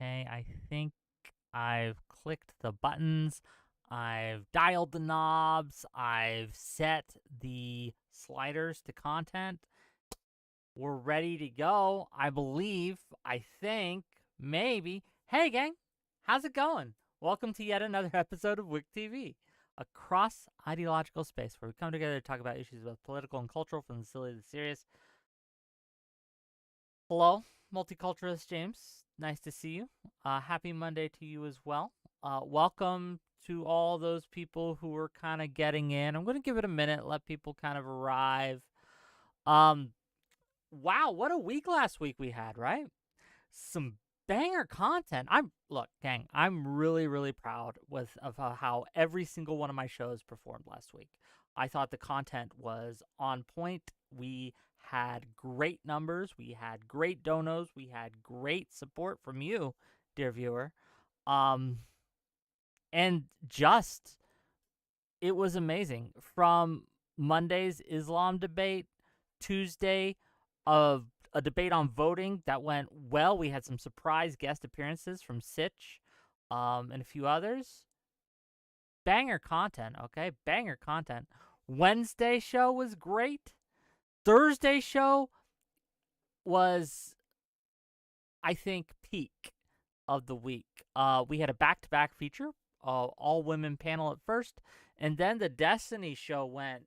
Okay, I think I've clicked the buttons, I've dialed the knobs, I've set the sliders to content. We're ready to go, I believe, I think, maybe. Hey, gang, how's it going? Welcome to yet another episode of WIC TV, a cross-ideological space where we come together to talk about issues both political and cultural, from the silly to the serious. Hello, multiculturalist James. Nice to see you. Happy Monday to you as well. Welcome to all those people who are kind of getting in. I'm going to give it a minute, let people kind of arrive. Wow, what a week last week we had, right? Some banger content. Look, gang, I'm really proud of how every single one of my shows performed last week. I thought the content was on point. We had great numbers. We had great donos. We had great support from you, dear viewer. And just, it was amazing. From Monday's Islam debate, Tuesday of a debate on voting that went well. We had some surprise guest appearances from Sitch and a few others. Banger content, okay? Banger content. Wednesday show was great. Thursday show was, I think, peak of the week. We had a back-to-back feature, all-women panel at first, and then the Destiny show went.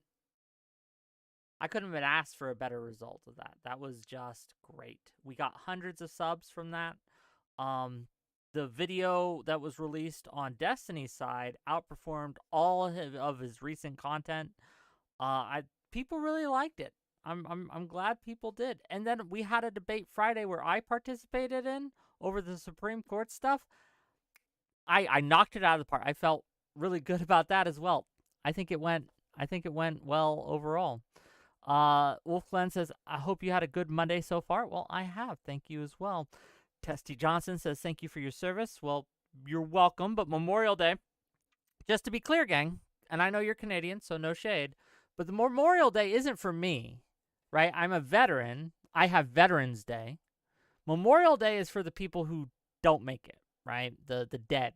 I couldn't have been asked for a better result of that. That was just great. We got hundreds of subs from that. The video that was released on Destiny's side outperformed all of his recent content. People really liked it. I'm glad people did. And then we had a debate Friday where I participated in over the Supreme Court stuff. I knocked it out of the park. I felt really good about that as well. I think it went well overall. Wolf Glenn says, I hope you had a good Monday so far. Well, I have. Thank you as well. Testy Johnson says, thank you for your service. Well, you're welcome, but Memorial Day, just to be clear, gang, and I know you're Canadian, so no shade, but the Memorial Day isn't for me, right? I'm a veteran. I have Veterans Day. Memorial Day is for the people who don't make it, right? The dead,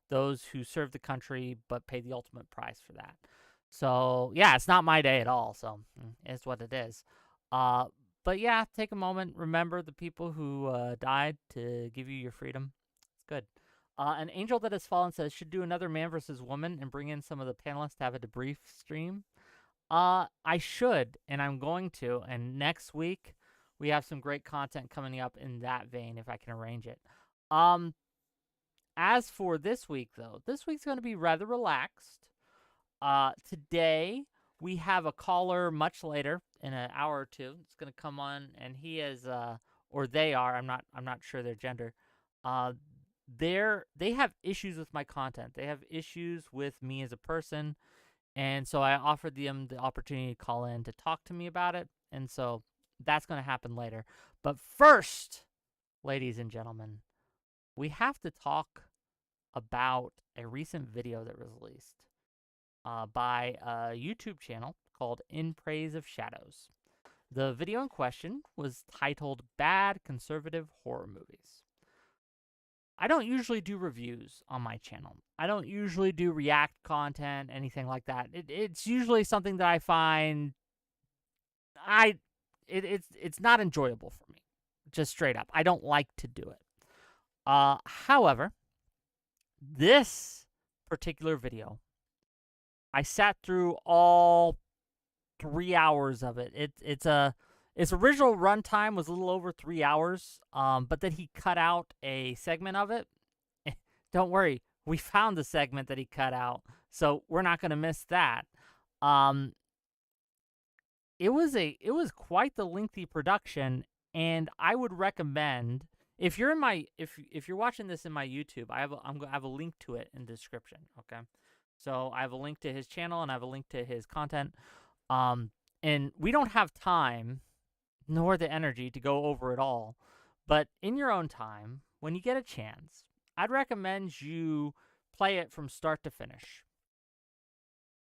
those who serve the country but pay the ultimate price for that. So, yeah, it's not my day at all, so it's what it is. But, yeah, take a moment. Remember the people who died to give you your freedom. It's good. An Angel That Has Fallen says, should do another Man versus Woman and bring in some of the panelists to have a debrief stream. I should, and I'm going to. And next week, we have some great content coming up in that vein, if I can arrange it. As for this week, though, this week's going to be rather relaxed. Today we have a caller much later in an hour or two. It's going to come on, and he is, or they are. I'm not sure their gender. They have issues with my content. They have issues with me as a person, and so I offered them the opportunity to call in to talk to me about it. And so that's going to happen later. But first, ladies and gentlemen, we have to talk about a recent video that was released by a YouTube channel called In Praise of Shadows. The video in question was titled Bad Conservative Horror Movies. I don't usually do reviews on my channel. I don't usually do react content, anything like that. It's usually something that I find it's not enjoyable for me. Just straight up. I don't like to do it. However, this particular video, I sat through all 3 hours of it. Its original runtime was a little over 3 hours, but then he cut out a segment of it. Don't worry, we found the segment that he cut out, so we're not going to miss that. It was quite the lengthy production, and I would recommend, if you're watching this in my YouTube, I have a link to it in the description. Okay. So I have a link to his channel, and I have a link to his content. And we don't have time, nor the energy, to go over it all. But in your own time, when you get a chance, I'd recommend you play it from start to finish.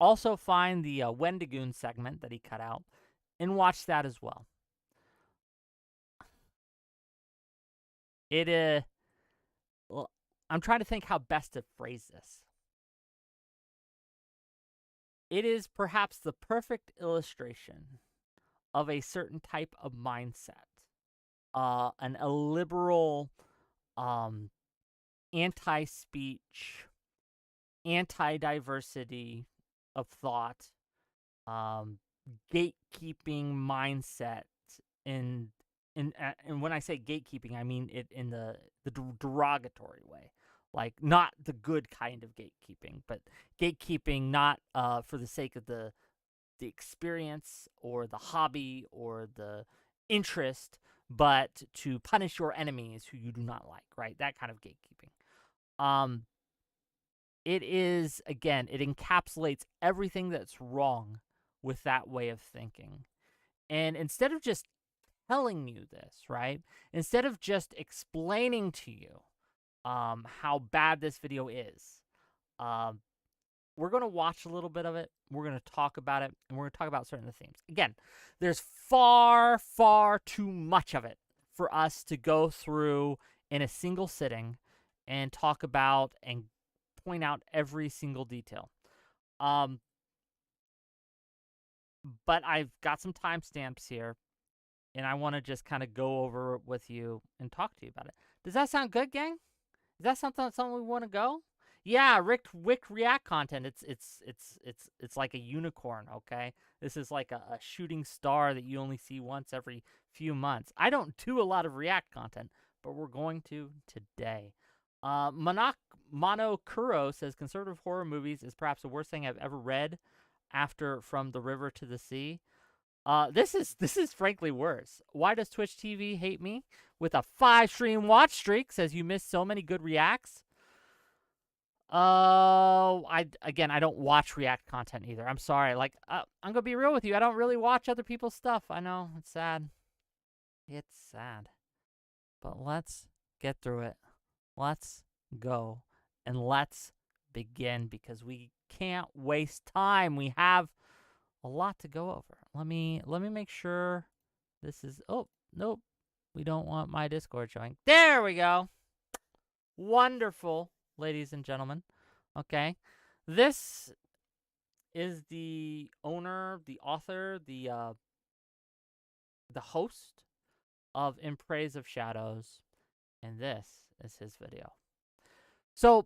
Also find the Wendigoon segment that he cut out, and watch that as well. It I'm trying to think how best to phrase this. It is perhaps the perfect illustration of a certain type of mindset, an illiberal, anti-speech, anti-diversity of thought, gatekeeping mindset. And when I say gatekeeping, I mean it in the derogatory way, like not the good kind of gatekeeping, but gatekeeping not for the sake of the experience or the hobby or the interest, but to punish your enemies who you do not like, right? That kind of gatekeeping. It is, again, it encapsulates everything that's wrong with that way of thinking. And instead of just telling you this, right? Instead of just explaining to you how bad this video is, we're going to watch a little bit of it. We're going to talk about it, and we're going to talk about certain themes. Again, there's far, far too much of it for us to go through in a single sitting and talk about and point out every single detail. But I've got some timestamps here, and I want to just kind of go over it with you and talk to you about it. Does that sound good, gang? Is that something we want to go? Yeah, Rick React content. It's like a unicorn, okay? This is like a shooting star that you only see once every few months. I don't do a lot of React content, but we're going to today. Mono Kuro says conservative horror movies is perhaps the worst thing I've ever read after From the River to the Sea. This is frankly worse. Why does Twitch TV hate me? With a 5-stream watch streak, says you missed so many good reacts. I don't watch React content either. I'm sorry. Like, I'm gonna be real with you. I don't really watch other people's stuff. I know it's sad. It's sad, but let's get through it. Let's go and let's begin because we can't waste time. We have a lot to go over. Let me make sure this is. Oh, nope. We don't want my Discord showing. There we go. Wonderful, ladies and gentlemen. Okay. This is the owner, the author, the host of In Praise of Shadows, and this is his video. So,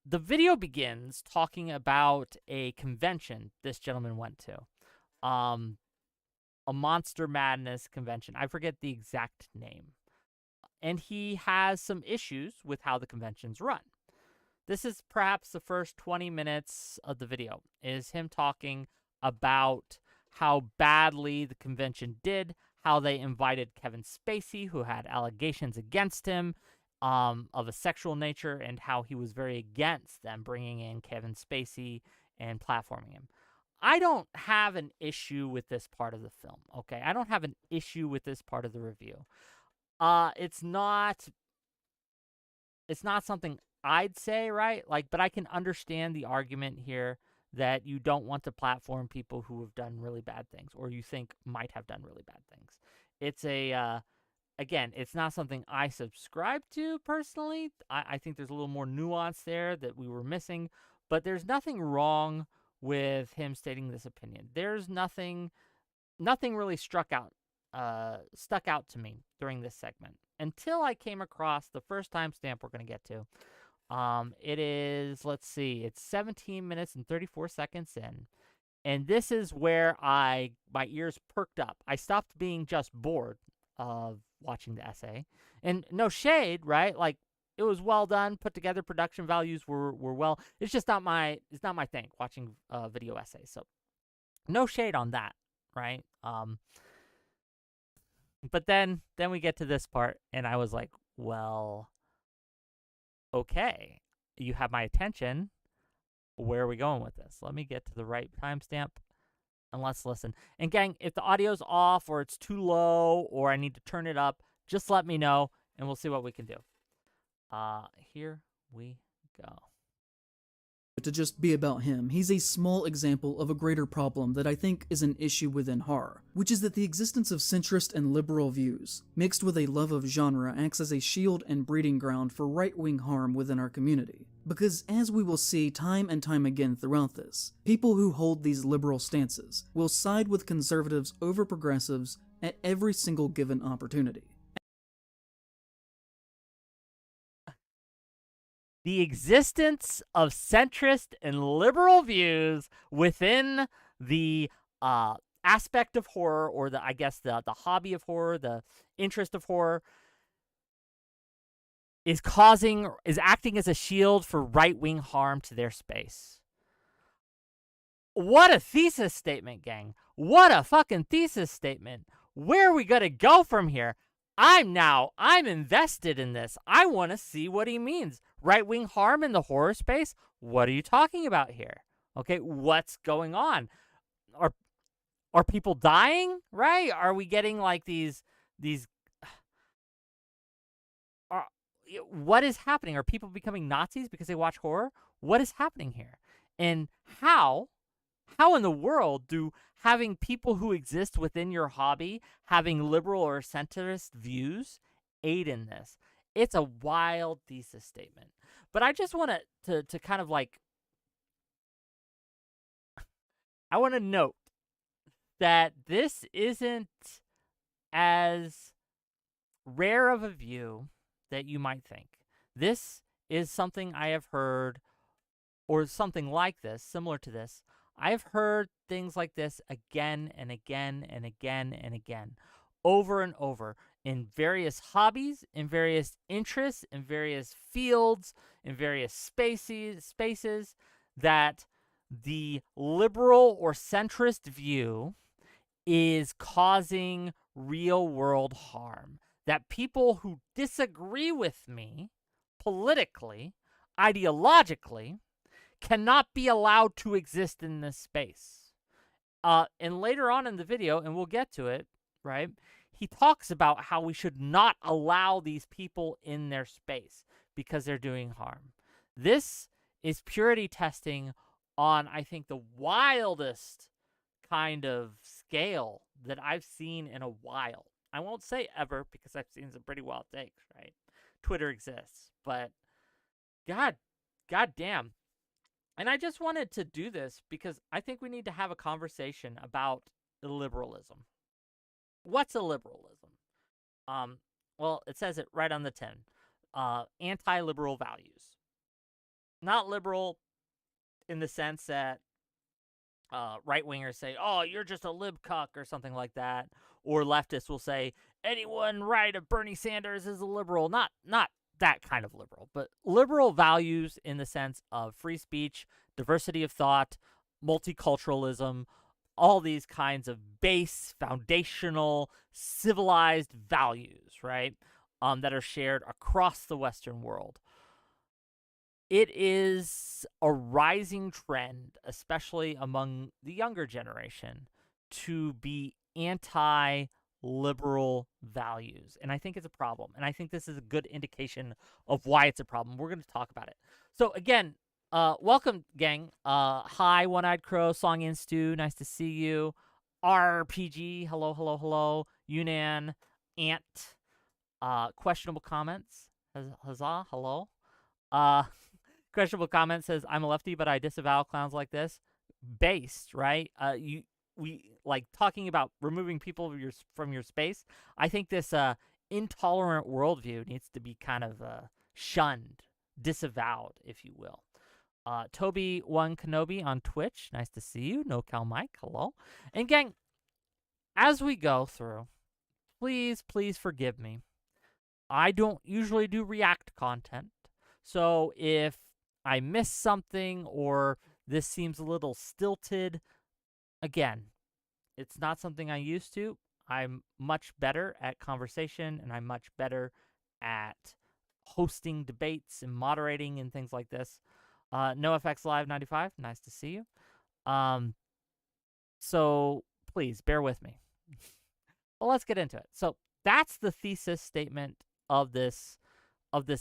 the video begins talking about a convention this gentleman went to. A Monster Madness convention. I forget the exact name. And he has some issues with how the convention's run. This is perhaps the first 20 minutes of the video, is him talking about how badly the convention did, how they invited Kevin Spacey, who had allegations against him of a sexual nature, and how he was very against them bringing in Kevin Spacey and platforming him. I don't have an issue with this part of the film, okay? I don't have an issue with this part of the review. It's not something I'd say, right? Like, but I can understand the argument here that you don't want to platform people who have done really bad things or you think might have done really bad things. It's again, it's not something I subscribe to personally. I think there's a little more nuance there that we were missing, but there's nothing wrong with him stating this opinion. There's nothing really stuck out to me during this segment until I came across the first timestamp we're going to get to. It is, let's see, it's 17 minutes and 34 seconds in. And this is where my ears perked up. I stopped being just bored of watching the essay. And no shade, right? Like, it was well done, put together, production values were well. It's just not my thing, watching video essays. So no shade on that, right? But then we get to this part, and I was like, well, okay, you have my attention. Where are we going with this? Let me get to the right timestamp, and let's listen. And gang, if the audio's off or it's too low or I need to turn it up, just let me know, and we'll see what we can do. Here we go. to just be about him. He's a small example of a greater problem that I think is an issue within horror, which is that the existence of centrist and liberal views, mixed with a love of genre, acts as a shield and breeding ground for right-wing harm within our community. Because, as we will see time and time again throughout this, people who hold these liberal stances will side with conservatives over progressives at every single given opportunity. The existence of centrist and liberal views within the aspect of horror, or the hobby of horror, the interest of horror, is acting as a shield for right-wing harm to their space. What a thesis statement, gang. What a fucking thesis statement. Where are we gonna go from here? I'm invested in this. I want to see what he means. Right-wing harm in the horror space? What are you talking about here? Okay, what's going on? Are people dying? Right? Are we getting like these what is happening? Are people becoming Nazis because they watch horror? What is happening here? And how in the world do having people who exist within your hobby having liberal or centrist views aid in this? It's a wild thesis statement. But I just want to kind of like, I want to note that this isn't as rare of a view that you might think. This is something I have heard, or something like this, similar to this. I've heard things like this again and again and again and again, over and over, in various hobbies, in various interests, in various fields, in various spaces, that the liberal or centrist view is causing real-world harm. That people who disagree with me politically, ideologically, cannot be allowed to exist in this space. And later on in the video, and we'll get to it, right, he talks about how we should not allow these people in their space because they're doing harm. This is purity testing on, I think, the wildest kind of scale that I've seen in a while. I won't say ever, because I've seen some pretty wild takes, right? Twitter exists, but God damn. And I just wanted to do this because I think we need to have a conversation about illiberalism. What's illiberalism? Well, it says it right on the tin. Anti-liberal values. Not liberal in the sense that right-wingers say, oh, you're just a lib cuck or something like that. Or leftists will say, anyone right of Bernie Sanders is a liberal. Not that kind of liberal, but liberal values in the sense of free speech, diversity of thought, multiculturalism, all these kinds of base, foundational, civilized values, right, that are shared across the Western world. It is a rising trend, especially among the younger generation, to be anti-liberal values. And I think it's a problem. And I think this is a good indication of why it's a problem. We're going to talk about it. So again, welcome, gang. Hi, One-Eyed Crow, Song and Stew, nice to see you. RPG, hello. Yunan, Ant, questionable comments, huzzah, hello. Questionable comment says, I'm a lefty, but I disavow clowns like this. Based, right? We like talking about removing people from your space. I think this intolerant worldview needs to be kind of shunned, disavowed, if you will. Toby One Kenobi on Twitch, nice to see you. No Cal Mike, hello. And gang, as we go through, please forgive me. I don't usually do react content, so if I miss something or this seems a little stilted, again, it's not something I'm used to. I'm much better at conversation, and I'm much better at hosting debates and moderating and things like this. NoFX Live 95, nice to see you. So please bear with me. Well, let's get into it. So that's the thesis statement of this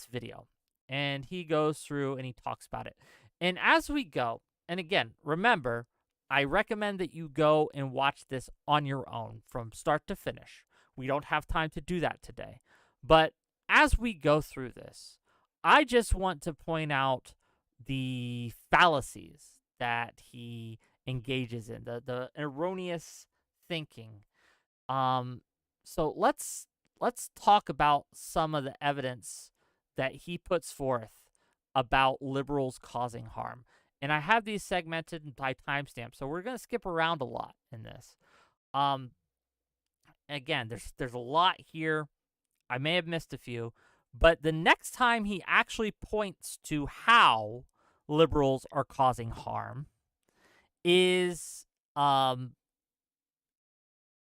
video. And he goes through and he talks about it. And as we go, and again, remember, I recommend that you go and watch this on your own from start to finish. We don't have time to do that today. But as we go through this, I just want to point out the fallacies that he engages in, the erroneous thinking. So let's talk about some of the evidence that he puts forth about liberals causing harm. And I have these segmented by timestamp, so we're going to skip around a lot in this. Again, there's a lot here. I may have missed a few, but the next time he actually points to how liberals are causing harm is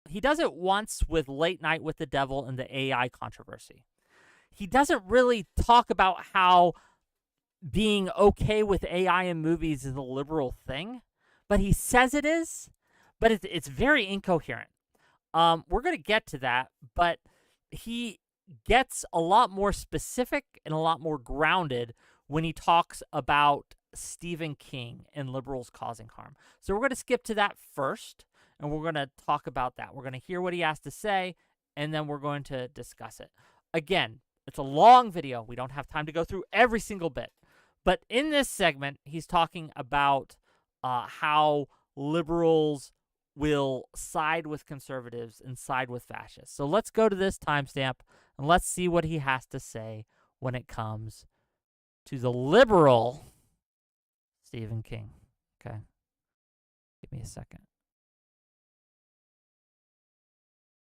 he does it once with Late Night with the Devil and the AI controversy. He doesn't really talk about how being okay with AI in movies is a liberal thing, but he says it is, but it's very incoherent. We're going to get to that, but he gets a lot more specific and a lot more grounded when he talks about Stephen King and liberals causing harm. So we're going to skip to that first, and we're going to talk about that. We're going to hear what he has to say, and then we're going to discuss it. Again, it's a long video. We don't have time to go through every single bit. But in this segment, he's talking about how liberals will side with conservatives and side with fascists. So let's go to this timestamp and let's see what he has to say when it comes to the liberal Stephen King. Okay. Give me a second.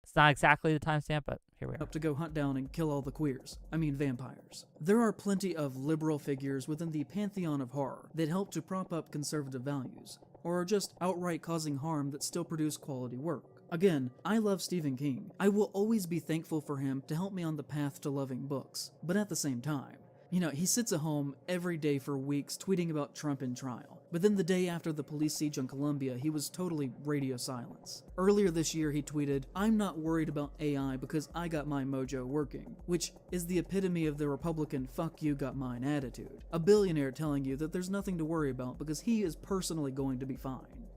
It's not exactly the timestamp, but here we are. Up to go hunt down and kill all the queers. I mean vampires. There are plenty of liberal figures within the pantheon of horror that help to prop up conservative values, or are just outright causing harm that still produce quality work. Again, I love Stephen King. I will always be thankful for him to help me on the path to loving books. But at the same time, he sits at home every day for weeks tweeting about Trump in trial. But then the day after the police siege on Columbia, he was totally radio silence. Earlier this year, he tweeted, "I'm not worried about AI because I got my mojo working," which is the epitome of the Republican "fuck you got mine" attitude. A billionaire telling you that there's nothing to worry about because he is personally going to be fine.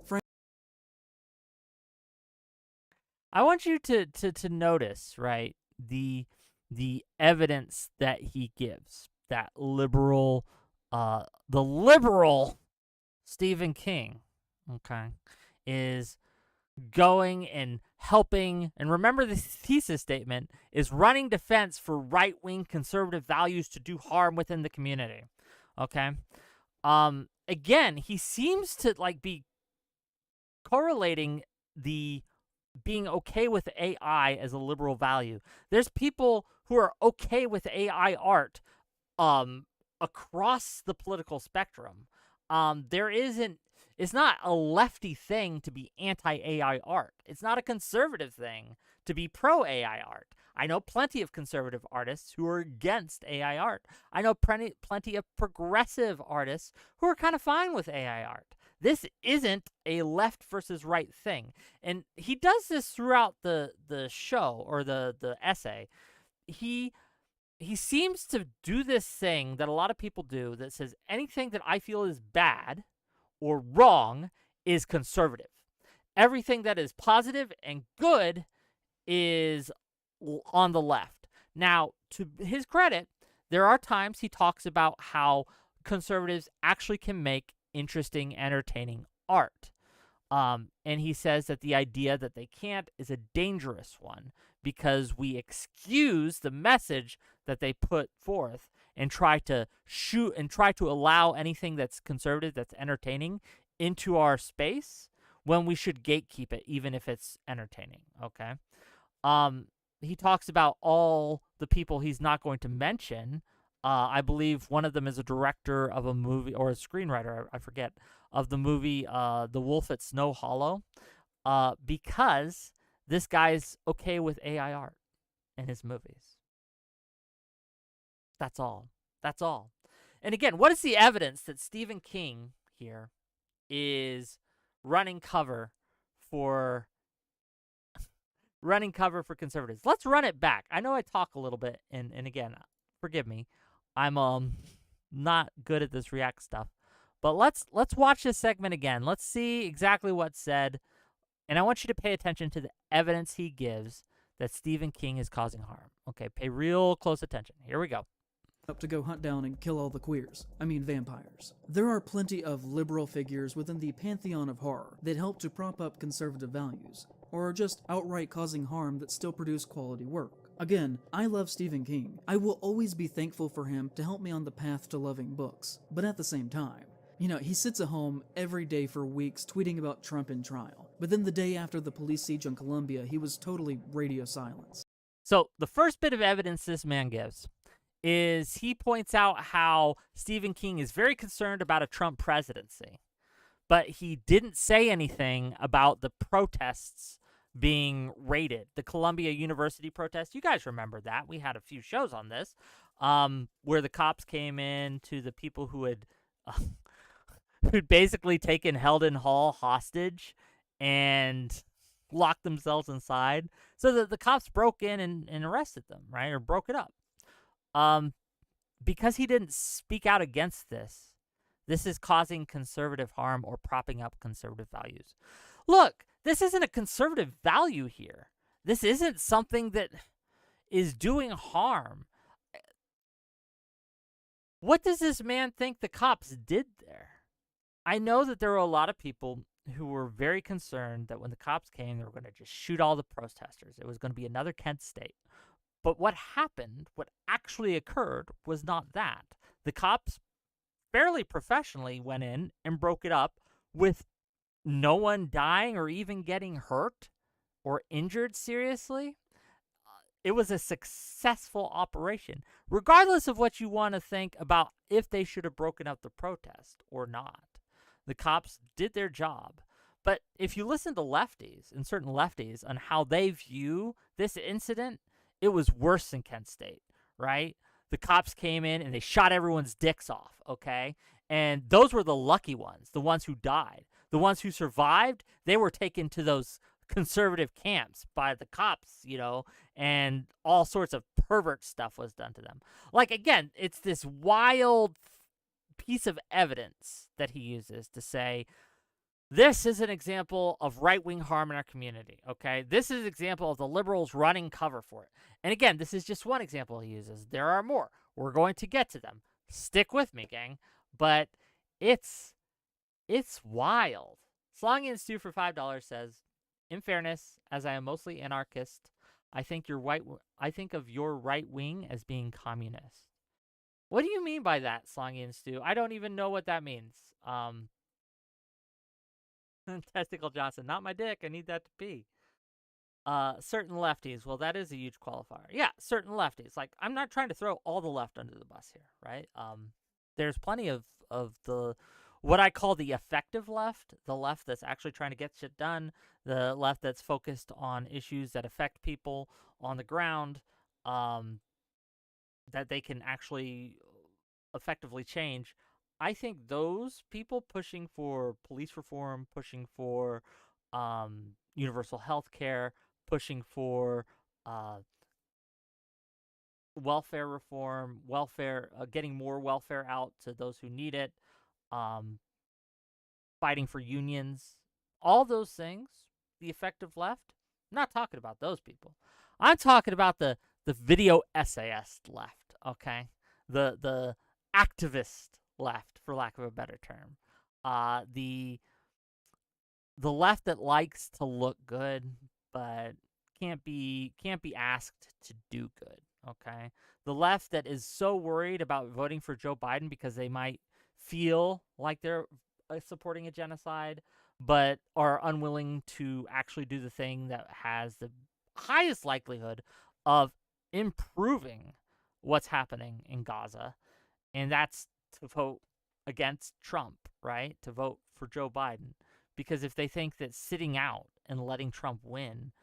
I want you to notice, right, the evidence that he gives. That the liberal Stephen King, okay, is going and helping, and remember the thesis statement, is running defense for right-wing conservative values to do harm within the community, okay? Again, he seems to, be correlating the being okay with AI as a liberal value. There's people who are okay with AI art across the political spectrum. It's not a lefty thing to be anti-AI art. It's not a conservative thing to be pro-AI art. I know plenty of conservative artists who are against AI art. I know plenty of progressive artists who are kind of fine with AI art. This isn't a left versus right thing. And he does this throughout the show, or the essay. He seems to do this thing that a lot of people do that says anything that I feel is bad or wrong is conservative. Everything that is positive and good is on the left. Now, to his credit, there are times he talks about how conservatives actually can make interesting, entertaining art. And he says that the idea that they can't is a dangerous one because we excuse the message that they put forth and try to allow anything that's conservative, that's entertaining, into our space when we should gatekeep it, even if it's entertaining, okay? He talks about all the people he's not going to mention. I believe one of them is a director of a movie, or a screenwriter, I forget, of the movie The Wolf at Snow Hollow, because this guy's okay with AI art in his movies. That's all. That's all. And again, what is the evidence that Stephen King here is running cover for conservatives? Let's run it back. I know I talk a little bit, and again, forgive me. I'm not good at this React stuff. But let's watch this segment again. Let's see exactly what's said, and I want you to pay attention to the evidence he gives that Stephen King is causing harm. Okay, pay real close attention. Here we go. Up to go hunt down and kill all the queers. I mean vampires. There are plenty of liberal figures within the pantheon of horror that help to prop up conservative values, or are just outright causing harm that still produce quality work. Again, I love Stephen King. I will always be thankful for him to help me on the path to loving books. But at the same time, he sits at home every day for weeks tweeting about Trump in trial. But then the day after the police siege on Columbia, he was totally radio silence. So the first bit of evidence this man gives is he points out how Stephen King is very concerned about a Trump presidency, but he didn't say anything about the protests being raided. The Columbia University protest, you guys remember that. We had a few shows on this, where the cops came in to the people who had who'd basically taken Heldon Hall hostage and locked themselves inside. So the cops broke in and arrested them, right? Or broke it up. Because he didn't speak out against this is causing conservative harm or propping up conservative values. Look, this isn't a conservative value here. This isn't something that is doing harm. What does this man think the cops did there? I know that there were a lot of people who were very concerned that when the cops came, they were going to just shoot all the protesters. It was going to be another Kent State. But what happened, what actually occurred, was not that. The cops fairly professionally went in and broke it up with no one dying or even getting hurt or injured seriously. It was a successful operation, regardless of what you want to think about if they should have broken up the protest or not. The cops did their job. But if you listen to lefties and certain lefties on how they view this incident, it was worse than Kent State, right? The cops came in and they shot everyone's dicks off, okay? And those were the lucky ones, the ones who died. The ones who survived, they were taken to those conservative camps by the cops, and all sorts of pervert stuff was done to them. Like, again, it's this wild piece of evidence that he uses to say, this is an example of right-wing harm in our community, okay? This is an example of the liberals running cover for it. And again, this is just one example he uses. There are more. We're going to get to them. Stick with me, gang. But it's wild. Slongy and Stu for $5 says, in fairness, as I am mostly anarchist, I think of your right wing as being communist. What do you mean by that, Slongy and Stu? I don't even know what that means. Testicle Johnson, not my dick. I need that to pee. Certain lefties. Well, that is a huge qualifier. Yeah, certain lefties. Like, I'm not trying to throw all the left under the bus here, right? There's plenty of the what I call the effective left, the left that's actually trying to get shit done, the left that's focused on issues that affect people on the ground, that they can actually effectively change. I think those people pushing for police reform, pushing for universal health care, pushing for welfare reform, getting more welfare out to those who need it, fighting for unions, all those things, the effective left, I'm not talking about those people. I'm talking about the video essayist left, okay? The activist left, for lack of a better term. The left that likes to look good but can't be asked to do good, okay? The left that is so worried about voting for Joe Biden because they might feel like they're supporting a genocide but are unwilling to actually do the thing that has the highest likelihood of improving what's happening in Gaza, and that's to vote against Trump, right? To vote for Joe Biden. Because if they think that sitting out and letting Trump win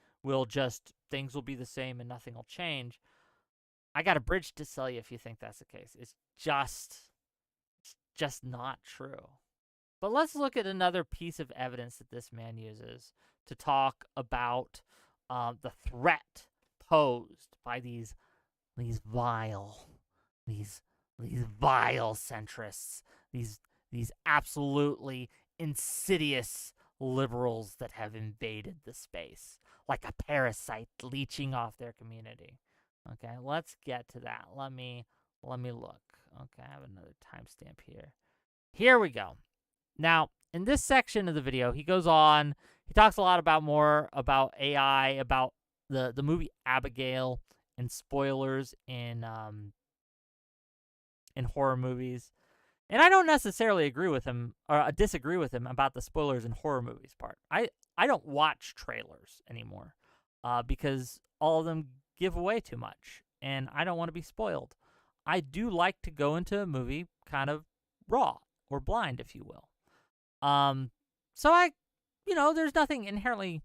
things will be the same and nothing will change, I got a bridge to sell you if you think that's the case. It's just not true. But let's look at another piece of evidence that this man uses to talk about the threat posed by these vile centrists, these these absolutely insidious liberals that have invaded the space, like a parasite leeching off their community. Okay, let's get to that. Let me look. Okay, I have another timestamp here. Here we go. Now, in this section of the video, he goes on. He talks a lot more about AI, about the movie Abigail, and spoilers in horror movies. And I don't necessarily agree with him or disagree with him about the spoilers in horror movies part. I don't watch trailers anymore because all of them give away too much, and I don't want to be spoiled. I do like to go into a movie kind of raw or blind, if you will. So there's nothing inherently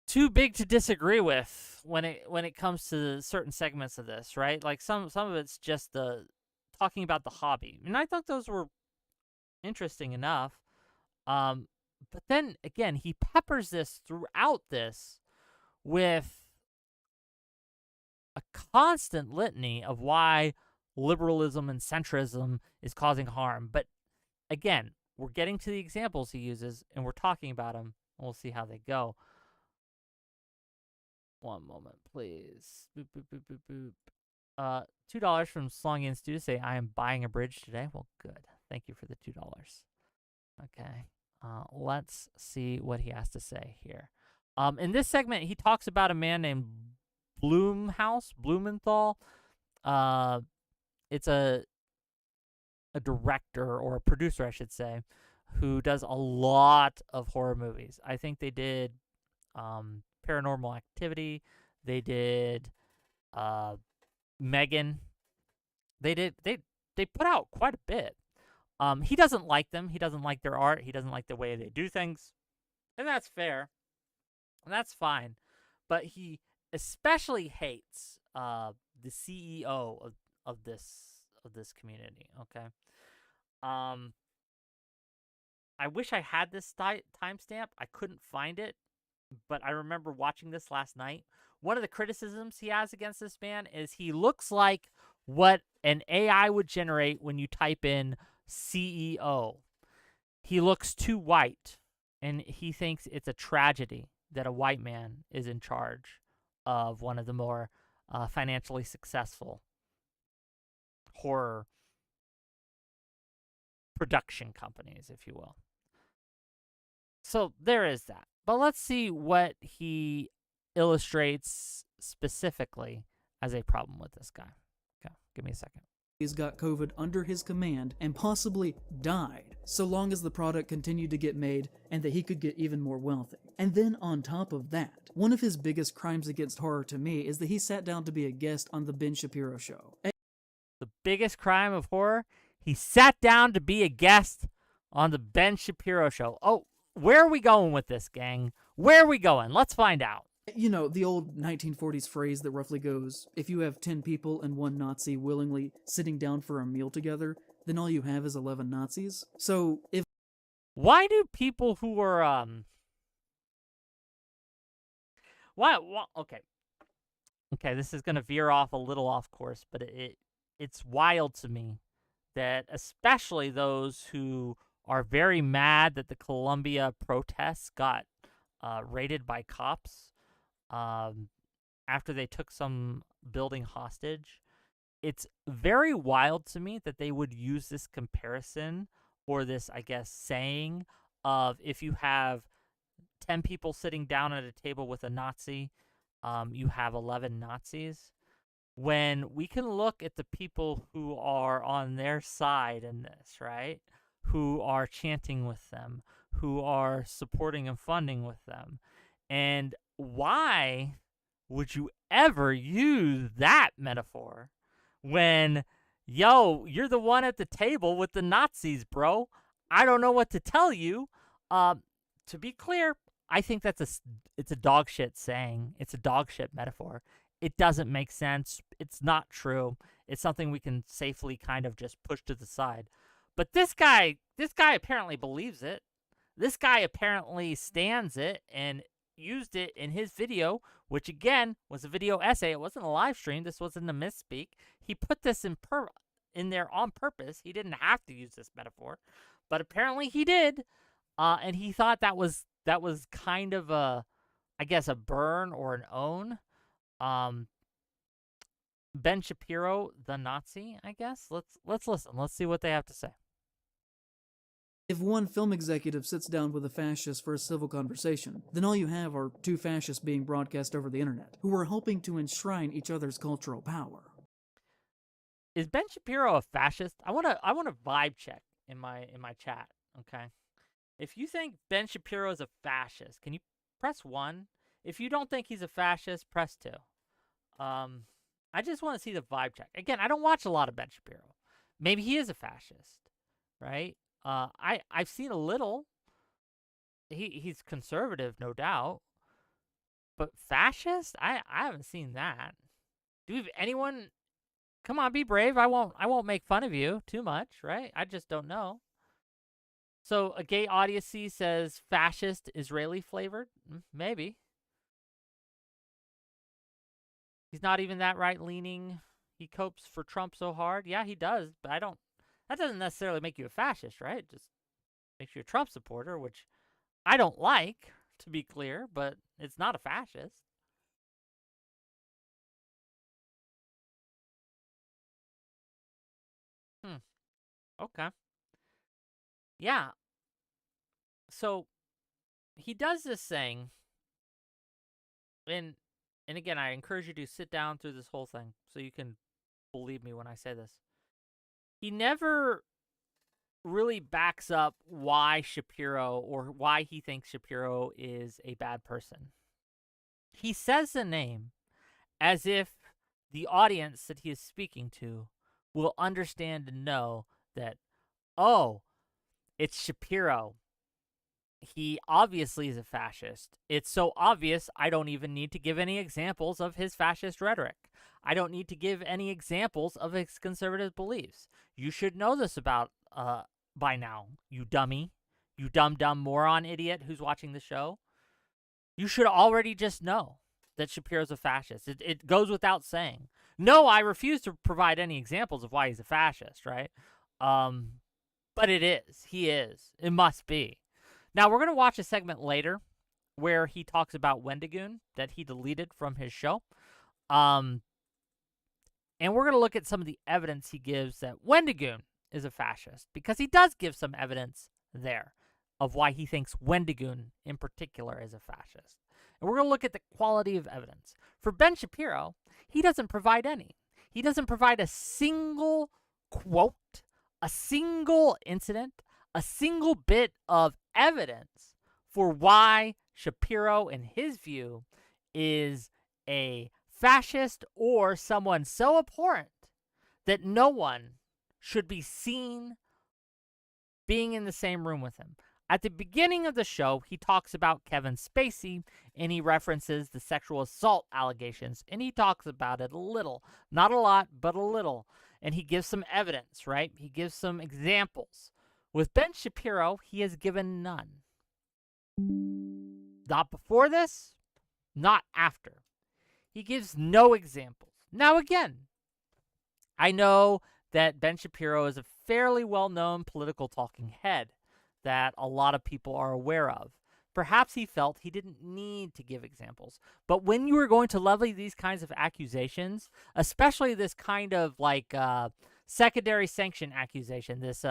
too big to disagree with when it comes to certain segments of this, right? Like some of it's just the talking about the hobby, and I thought those were interesting enough. But then again, he peppers this throughout this with a constant litany of why liberalism and centrism is causing harm. But again, we're getting to the examples he uses, and we're talking about them, and we'll see how they go. One moment, please. Boop, boop, boop, boop, boop. $2 from Slongian Stu to say, I am buying a bridge today. Well, good. Thank you for the $2. Okay. Let's see what he has to say here. In this segment, he talks about a man named Blumenthal. It's a director, or a producer, I should say, who does a lot of horror movies. I think they did Paranormal Activity. They did Megan. They put out quite a bit. He doesn't like them. He doesn't like their art. He doesn't like the way they do things. And that's fair. And that's fine. But he especially hates the CEO of this community, okay? I wish I had this timestamp. I couldn't find it, but I remember watching this last night. One of the criticisms he has against this man is he looks like what an AI would generate when you type in CEO. He looks too white, and he thinks it's a tragedy that a white man is in charge of one of the more financially successful horror production companies, if you will. So there is that. But let's see what he illustrates specifically as a problem with this guy. Okay, give me a second. He's got COVID under his command and possibly died, so long as the product continued to get made and that he could get even more wealthy. And then on top of that, one of his biggest crimes against horror to me is that he sat down to be a guest on the Ben Shapiro show. The biggest crime of horror? He sat down to be a guest on the Ben Shapiro show. Oh, where are we going with this, gang? Where are we going? Let's find out. You know, the old 1940s phrase that roughly goes, if you have 10 people and one Nazi willingly sitting down for a meal together, then all you have is 11 Nazis. So if... Why do people who are, Okay, this is going to veer off a little off course, but it's wild to me that especially those who are very mad that the Columbia protests got raided by cops after they took some building hostage. It's very wild to me that they would use this comparison, or this, I guess, saying of if you have 10 people sitting down at a table with a Nazi, you have 11 Nazis. When we can look at the people who are on their side in this, right? Who are chanting with them, who are supporting and funding with them. And why would you ever use that metaphor when, yo, you're the one at the table with the Nazis, bro? I don't know what to tell you. To be clear, I think it's a dog shit saying. It's a dog shit metaphor. It doesn't make sense. It's not true. It's something we can safely kind of just push to the side. But this guy apparently believes it. This guy apparently stands it and used it in his video, which again was a video essay. It wasn't a live stream. This wasn't a misspeak. He put this in in there on purpose. He didn't have to use this metaphor, but apparently he did. And he thought that was kind of a, I guess, a burn or an own. Ben Shapiro, the Nazi, I guess. Let's listen. Let's see what they have to say. If one film executive sits down with a fascist for a civil conversation, then all you have are two fascists being broadcast over the internet, who are hoping to enshrine each other's cultural power. Is Ben Shapiro a fascist? I want to vibe check in my chat, okay? If you think Ben Shapiro is a fascist, can you press 1? If you don't think he's a fascist, press 2. I just want to see the vibe check. Again, I don't watch a lot of Ben Shapiro. Maybe he is a fascist, right? I've seen a little. He's conservative, no doubt. But fascist? I haven't seen that. Do we have anyone? Come on, be brave. I won't make fun of you too much, right? I just don't know. So a gay Odyssey says fascist Israeli flavored? Maybe. He's not even that right-leaning. He copes for Trump so hard. Yeah, he does, but that doesn't necessarily make you a fascist, right? It just makes you a Trump supporter, which I don't like, to be clear, but it's not a fascist. Okay. Yeah. So he does this thing, and again, I encourage you to sit down through this whole thing so you can believe me when I say this. He never really backs up why Shapiro or why he thinks Shapiro is a bad person. He says the name as if the audience that he is speaking to will understand and know that, oh, it's Shapiro. He obviously is a fascist. It's so obvious, I don't even need to give any examples of his fascist rhetoric. I don't need to give any examples of his conservative beliefs. You should know this about by now, you dummy. You dumb moron idiot who's watching the show. You should already just know that Shapiro's a fascist. It goes without saying. No, I refuse to provide any examples of why he's a fascist, right? But it is. He is. It must be. Now, we're going to watch a segment later where he talks about Wendigoon that he deleted from his show. And we're going to look at some of the evidence he gives that Wendigoon is a fascist, because he does give some evidence there of why he thinks Wendigoon in particular is a fascist. And we're going to look at the quality of evidence. For Ben Shapiro, he doesn't provide any. He doesn't provide a single quote, a single incident, a single bit of evidence for why Shapiro, in his view, is a fascist or someone so abhorrent that no one should be seen being in the same room with him. At the beginning of the show, he talks about Kevin Spacey, and he references the sexual assault allegations, and he talks about it a little. Not a lot, but a little. And he gives some evidence, right? He gives some examples. With Ben Shapiro, he has given none. Not before this, not after. He gives no examples. Now again, I know that Ben Shapiro is a fairly well-known political talking head that a lot of people are aware of. Perhaps he felt he didn't need to give examples. But when you are going to levy these kinds of accusations, especially this kind of like secondary sanction accusation, this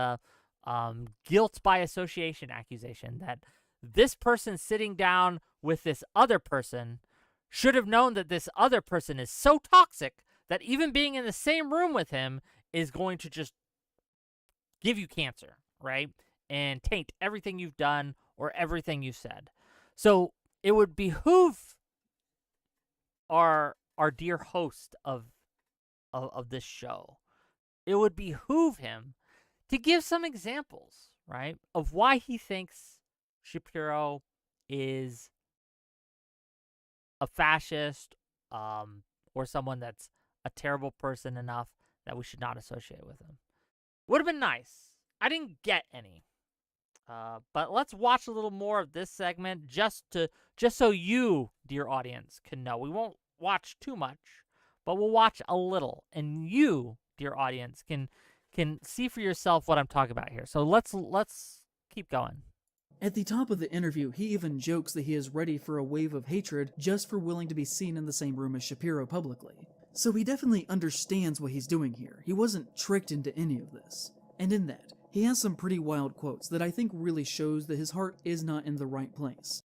guilt by association accusation, that this person sitting down with this other person should have known that this other person is so toxic that even being in the same room with him is going to just give you cancer, right? And taint everything you've done or everything you've said. So it would behoove our dear host of this show, it would behoove him to give some examples, right, of why he thinks Shapiro is a fascist or someone that's a terrible person enough that we should not associate with him. Would have been nice. I didn't get any. But let's watch a little more of this segment just so you, dear audience, can know. We won't watch too much, but we'll watch a little. And you, dear audience, can can see for yourself what I'm talking about here. So let's keep going. At the top of the interview, he even jokes that he is ready for a wave of hatred just for willing to be seen in the same room as Shapiro publicly. So he definitely understands what he's doing here. He wasn't tricked into any of this. And in that, he has some pretty wild quotes that I think really shows that his heart is not in the right place.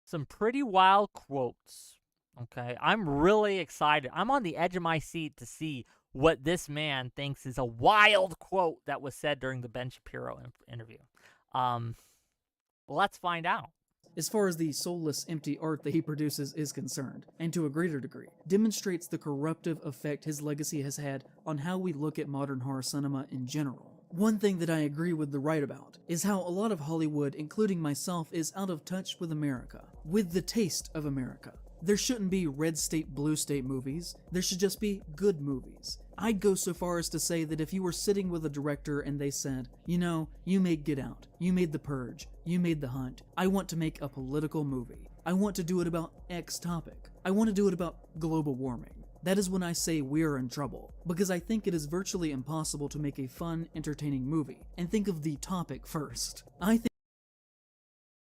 Some pretty wild quotes. Okay, I'm really excited. I'm on the edge of my seat to see what this man thinks is a wild quote that was said during the Ben Shapiro interview. Let's find out. As far as the soulless, empty art that he produces is concerned, and to a greater degree, demonstrates the corruptive effect his legacy has had on how we look at modern horror cinema in general. One thing that I agree with the right about is how a lot of Hollywood, including myself, is out of touch with America, with the taste of America. There shouldn't be red state, blue state movies. There should just be good movies. I'd go so far as to say that if you were sitting with a director and they said, you know, you made Get Out, you made The Purge, you made The Hunt, I want to make a political movie. I want to do it about X topic. I want to do it about global warming. That is when I say we're in trouble, because I think it is virtually impossible to make a fun, entertaining movie and think of the topic first.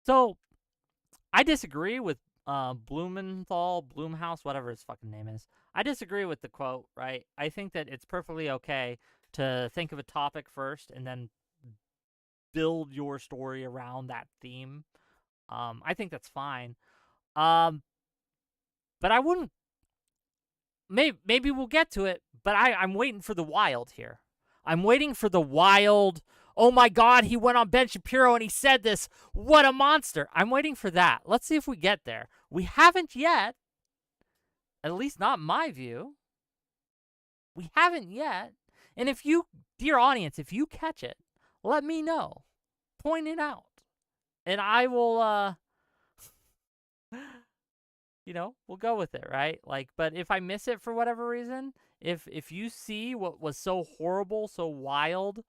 So, I disagree with Blumhouse, whatever his fucking name is. I disagree with the quote, right? I think that it's perfectly okay to think of a topic first and then build your story around that theme. I think that's fine. But I wouldn't. Maybe we'll get to it, but I'm waiting for the wild here. I'm waiting for the wild. Oh my God, he went on Ben Shapiro and he said this. What a monster. I'm waiting for that. Let's see if we get there. We haven't yet. At least not in my view. We haven't yet. And if you, dear audience, if you catch it, let me know. Point it out. And I will, we'll go with it, right? But if I miss it for whatever reason, if you see what was so horrible, so wild,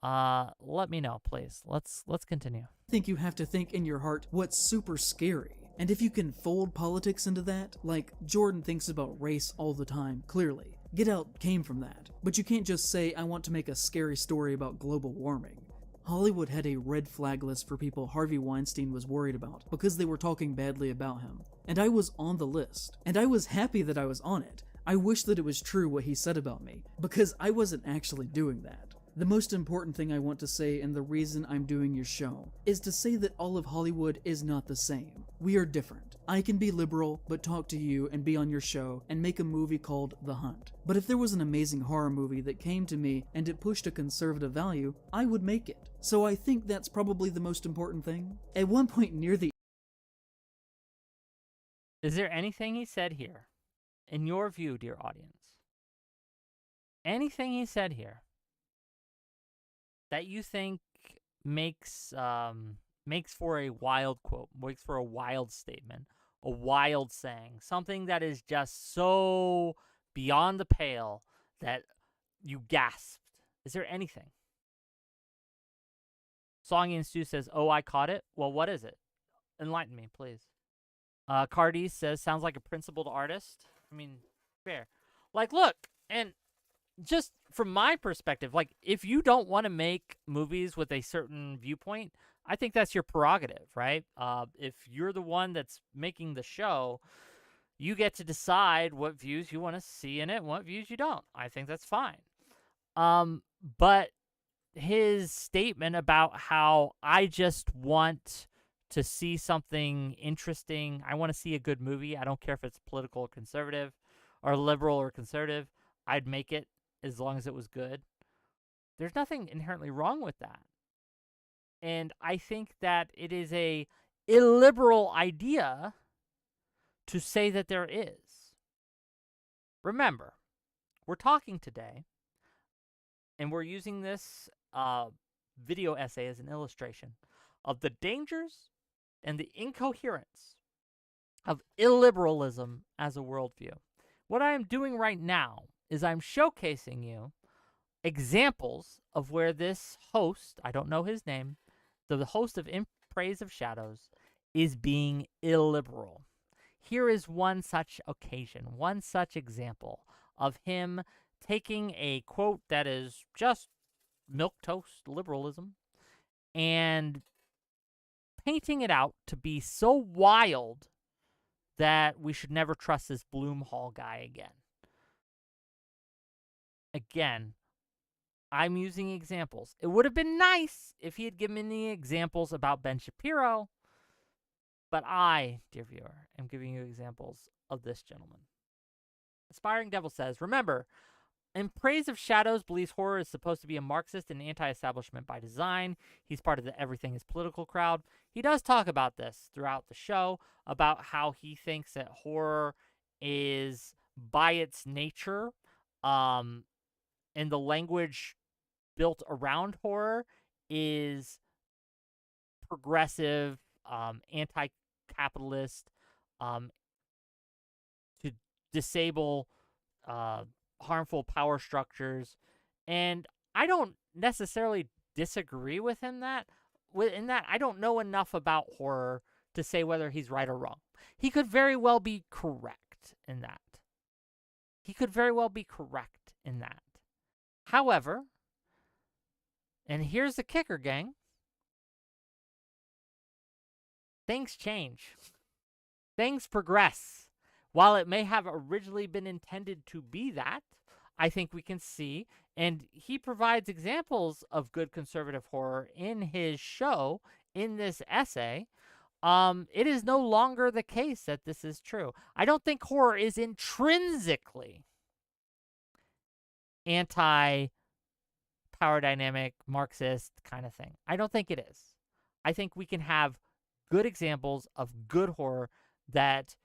let me know, please. Let's continue. I think you have to think in your heart what's super scary. And if you can fold politics into that, like Jordan thinks about race all the time, clearly. Get Out came from that. But you can't just say, I want to make a scary story about global warming. Hollywood had a red flag list for people Harvey Weinstein was worried about because they were talking badly about him. And I was on the list. And I was happy that I was on it. I wish that it was true what he said about me, because I wasn't actually doing that. The most important thing I want to say, and the reason I'm doing your show, is to say that all of Hollywood is not the same. We are different. I can be liberal, but talk to you and be on your show and make a movie called The Hunt. But if there was an amazing horror movie that came to me and it pushed a conservative value, I would make it. So I think that's probably the most important thing. At one point near the... Is there anything he said here, in your view, dear audience? Anything he said here that you think makes for a wild quote, makes for a wild statement, a wild saying, something that is just so beyond the pale that you gasped? Is there anything? Songy and Stu says, oh, I caught it. Well, what is it? Enlighten me, please. Cardi says, sounds like a principled artist. I mean, fair. Look, and just from my perspective, if you don't want to make movies with a certain viewpoint, I think that's your prerogative, right? If you're the one that's making the show, you get to decide what views you want to see in it and what views you don't. I think that's fine. But his statement about how I just want to see something interesting, I want to see a good movie, I don't care if it's political or conservative, or liberal or conservative, I'd make it as long as it was good. There's nothing inherently wrong with that. And I think that it is a illiberal idea to say that there is. Remember, we're talking today, and we're using this video essay as an illustration of the dangers and the incoherence of illiberalism as a worldview. What I am doing right now is I'm showcasing you examples of where this host, I don't know his name, the host of In Praise of Shadows, is being illiberal. Here is one such occasion, one such example of him taking a quote that is just milquetoast liberalism and painting it out to be so wild that we should never trust this Bloomhall guy again. Again, I'm using examples. It would have been nice if he had given me examples about Ben Shapiro, but I, dear viewer, am giving you examples of this gentleman. Aspiring Devil says, remember, in Praise of Shadows believes horror is supposed to be a Marxist and anti-establishment by design. He's part of the everything is political crowd. He does talk about this throughout the show, about how he thinks that horror is, by its nature, and the language built around horror is progressive, anti-capitalist, to disable harmful power structures. And I don't necessarily disagree with him in that I don't know enough about horror to say whether he's right or wrong. He could very well be correct in that. However, and here's the kicker, gang, things change. Things progress. While it may have originally been intended to be that, I think we can see, and he provides examples of good conservative horror in his show, in this essay. It is no longer the case that this is true. I don't think horror is intrinsically anti-power dynamic, Marxist kind of thing. I don't think it is. I think we can have good examples of good horror that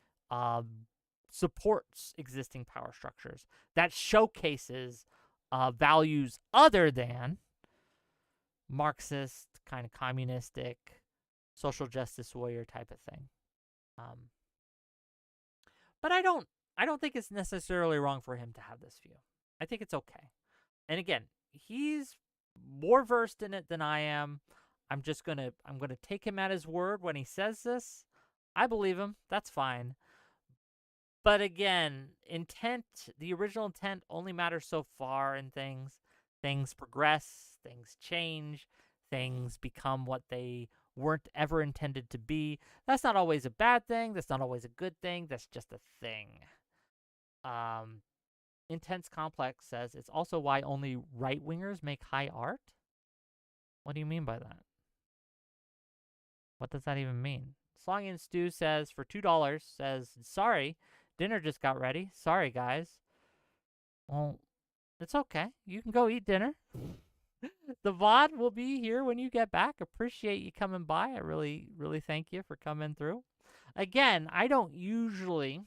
supports existing power structures, that showcases values other than Marxist, kind of communistic, social justice warrior type of thing. But I don't think it's necessarily wrong for him to have this view. I think it's okay. And again, he's more versed in it than I am. I'm gonna take him at his word when he says this. I believe him. That's fine. But again, the original intent only matters so far in things. Things progress, things change, things become what they weren't ever intended to be. That's not always a bad thing. That's not always a good thing. That's just a thing. Intense Complex says it's also why only right-wingers make high art. What do you mean by that? What does that even mean? Slongian Stew says, for $2, says, sorry, dinner just got ready. Sorry, guys. Well, it's okay. You can go eat dinner. The VOD will be here when you get back. Appreciate you coming by. I really, really thank you for coming through. Again, I don't usually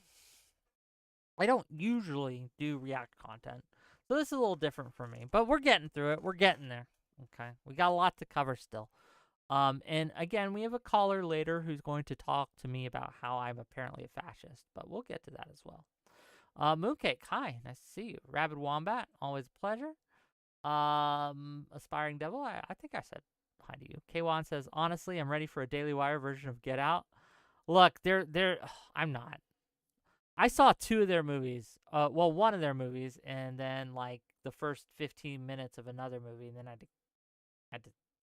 do React content. So this is a little different for me. But we're getting through it. We're getting there. Okay. We got a lot to cover still. And again, we have a caller later who's going to talk to me about how I'm apparently a fascist, but we'll get to that as well. Mooncake, hi, nice to see you. Rabid Wombat, always a pleasure. Aspiring Devil, I think I said hi to you. K1 says, honestly, I'm ready for a Daily Wire version of Get Out. Look, I'm not. I saw two of their movies, one of their movies, and then like the first 15 minutes of another movie, and then I had to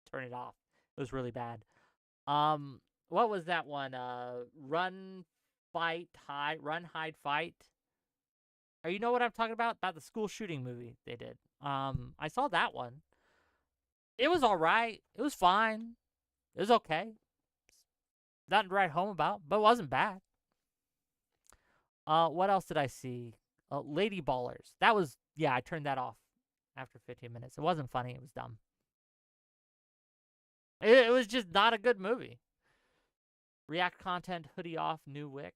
turn it off. It was really bad. What was that one? Run, Hide, Fight. You know what I'm talking about? About the school shooting movie they did. I saw that one. It was all right. It was fine. It was okay. Nothing to write home about, but it wasn't bad. What else did I see? Lady Ballers. I turned that off after 15 minutes. It wasn't funny. It was dumb. It was just not a good movie. React content, hoodie off, new wick.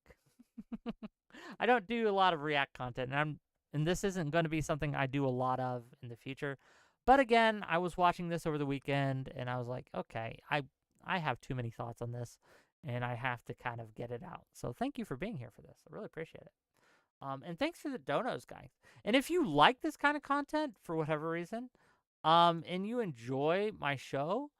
I don't do a lot of React content, and this isn't going to be something I do a lot of in the future. But again, I was watching this over the weekend, and I was like, okay, I have too many thoughts on this, and I have to kind of get it out. So thank you for being here for this. I really appreciate it. And thanks for the donos, guys. And if you like this kind of content for whatever reason, and you enjoy my show,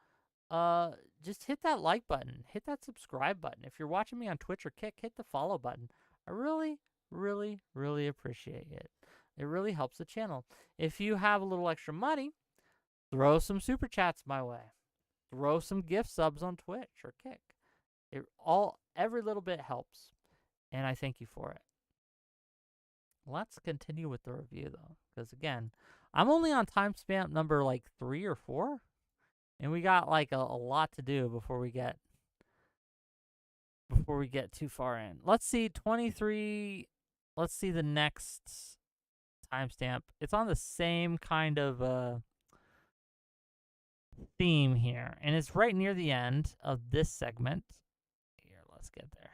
just hit that like button, hit that subscribe button. If you're watching me on Twitch or Kick, hit the follow button. I really, really, really appreciate it. It really helps the channel. If you have a little extra money, throw some super chats my way. Throw some gift subs on Twitch or Kick. Every little bit helps, and I thank you for it. Let's continue with the review though, because again, I'm only on timestamp number like 3 or 4, and we got like a lot to do before we get too far in. Let's see 23. Let's see the next timestamp. It's on the same kind of theme here, and it's right near the end of this segment. Here, let's get there.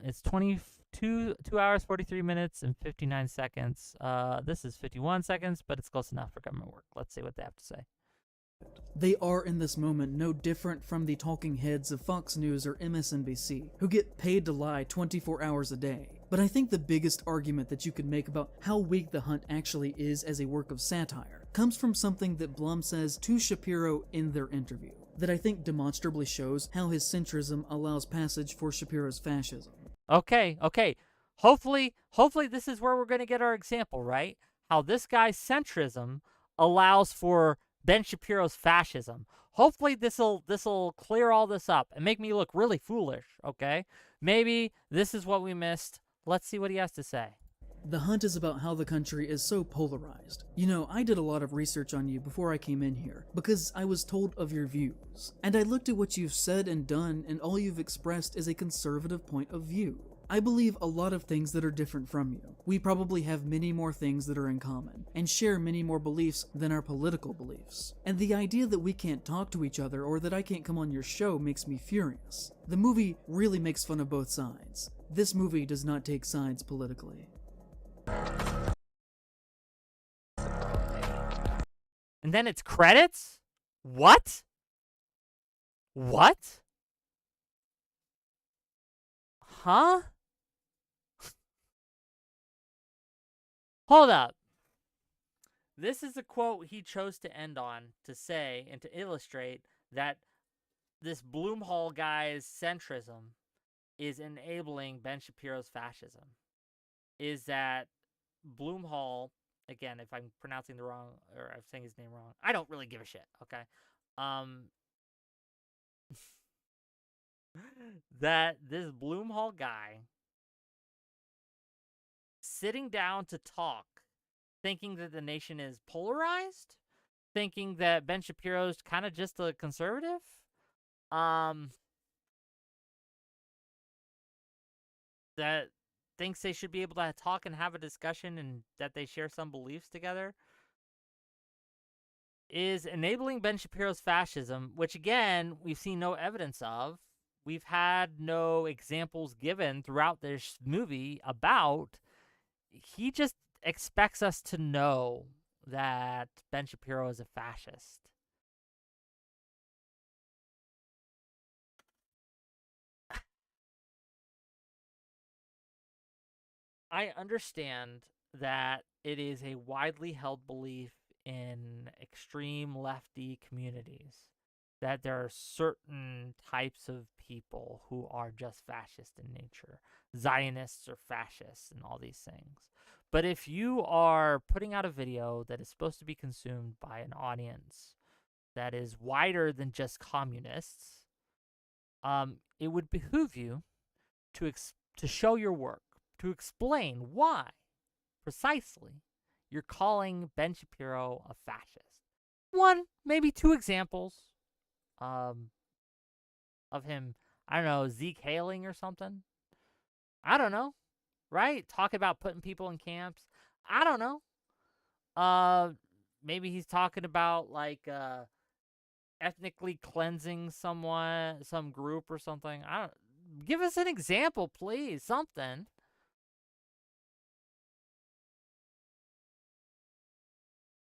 It's 2 hours, 43 minutes, and 59 seconds. This is 51 seconds, but it's close enough for government work. Let's see what they have to say. They are in this moment no different from the talking heads of Fox News or MSNBC, who get paid to lie 24 hours a day. But I think the biggest argument that you could make about how weak The Hunt actually is as a work of satire comes from something that Blum says to Shapiro in their interview, that I think demonstrably shows how his centrism allows passage for Shapiro's fascism. Okay. Hopefully this is where we're going to get our example, right? How this guy's centrism allows for Ben Shapiro's fascism. Hopefully this'll clear all this up and make me look really foolish, okay? Maybe this is what we missed. Let's see what he has to say. The Hunt is about how the country is so polarized. You know, I did a lot of research on you before I came in here, because I was told of your views. And I looked at what you've said and done, and all you've expressed is a conservative point of view. I believe a lot of things that are different from you. We probably have many more things that are in common, and share many more beliefs than our political beliefs. And the idea that we can't talk to each other or that I can't come on your show makes me furious. The movie really makes fun of both sides. This movie does not take sides politically. And then it's credits? What? What? Huh? Hold up. This is a quote he chose to end on to say and to illustrate that this Bloomhall guy's centrism is enabling Ben Shapiro's fascism. Is that Bloomhall, again, if I'm pronouncing the wrong, or I'm saying his name wrong, I don't really give a shit, okay? That this Bloomhall guy sitting down to talk, thinking that the nation is polarized, thinking that Ben Shapiro's kind of just a conservative, that thinks they should be able to talk and have a discussion and that they share some beliefs together, is enabling Ben Shapiro's fascism, which again, we've seen no evidence of. We've had no examples given throughout this movie about. He just expects us to know that Ben Shapiro is a fascist. I understand that it is a widely held belief in extreme lefty communities that there are certain types of people who are just fascist in nature. Zionists or fascists and all these things. But if you are putting out a video that is supposed to be consumed by an audience that is wider than just communists, it would behoove you to show your work, to explain why, precisely, you're calling Ben Shapiro a fascist. 1, maybe 2 examples of him, I don't know, Zeke hailing or something. I don't know, right? Talk about putting people in camps. I don't know. Maybe he's talking about like ethnically cleansing someone, some group or something. I don't. Give us an example, please. Something.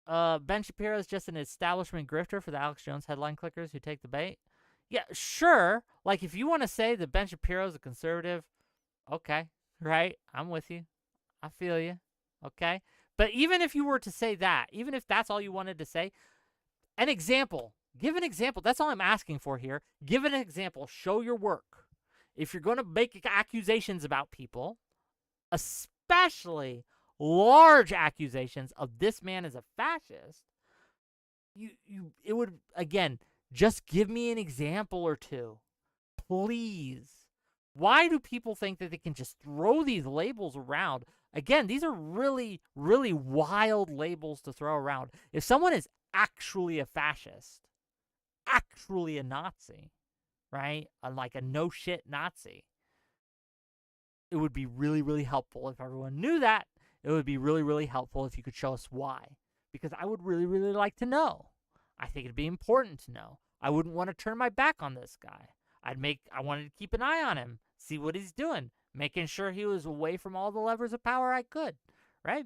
Ben Shapiro is just an establishment grifter for the Alex Jones headline clickers who take the bait. Yeah, sure. Like, if you want to say that Ben Shapiro is a conservative, okay, right? I'm with you. I feel you. Okay? But even if you were to say that, even if that's all you wanted to say, an example. Give an example. That's all I'm asking for here. Give an example. Show your work. If you're going to make accusations about people, especially large accusations of this man is a fascist, it would, again, just give me an example or two, please. Why do people think that they can just throw these labels around? Again, these are really, really wild labels to throw around. If someone is actually a fascist, actually a Nazi, right? Like a no shit Nazi, it would be really, really helpful if everyone knew that. It would be really, really helpful if you could show us why. Because I would really, really like to know. I think it'd be important to know. I wouldn't want to turn my back on this guy. I wanted to keep an eye on him, see what he's doing, making sure he was away from all the levers of power I could, right?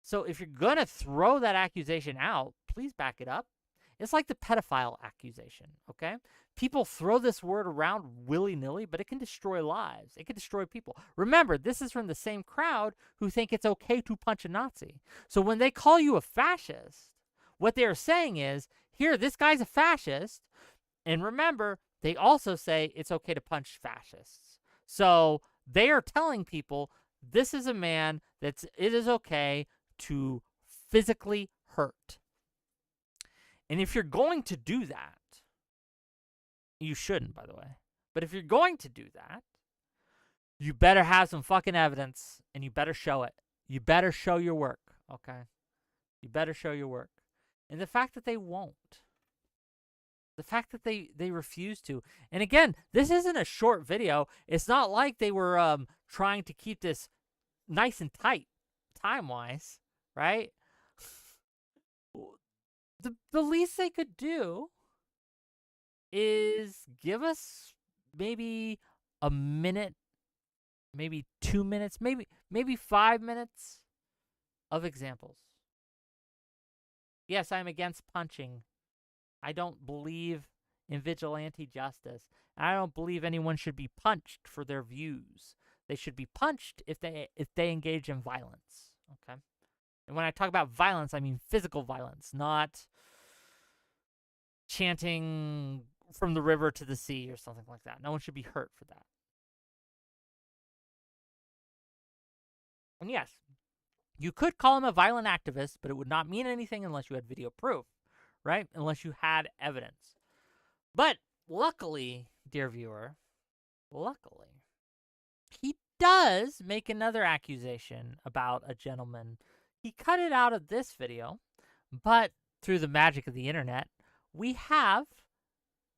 So if you're going to throw that accusation out, please back it up. It's like the pedophile accusation, okay? People throw this word around willy-nilly, but it can destroy lives. It can destroy people. Remember, this is from the same crowd who think it's okay to punch a Nazi. So when they call you a fascist, what they're saying is, here, this guy's a fascist. And remember, they also say it's okay to punch fascists. So they are telling people this is a man it is okay to physically hurt. And if you're going to do that, you shouldn't, by the way, but if you're going to do that, you better have some fucking evidence and you better show it. You better show your work, okay? You better show your work. And the fact that they won't, the fact that they refuse to, and again, this isn't a short video. It's not like they were trying to keep this nice and tight time-wise, right? The least they could do is give us maybe a minute, maybe 2 minutes, maybe 5 minutes of examples. Yes, I'm against punching. I don't believe in vigilante justice. I don't believe anyone should be punched for their views. They should be punched if they engage in violence, okay? And when I talk about violence, I mean physical violence, not chanting from the river to the sea or something like that. No one should be hurt for that. And yes, you could call him a violent activist, but it would not mean anything unless you had video proof, right? Unless you had evidence. But luckily, dear viewer, luckily, he does make another accusation about a gentleman. He cut it out of this video, but through the magic of the internet, we have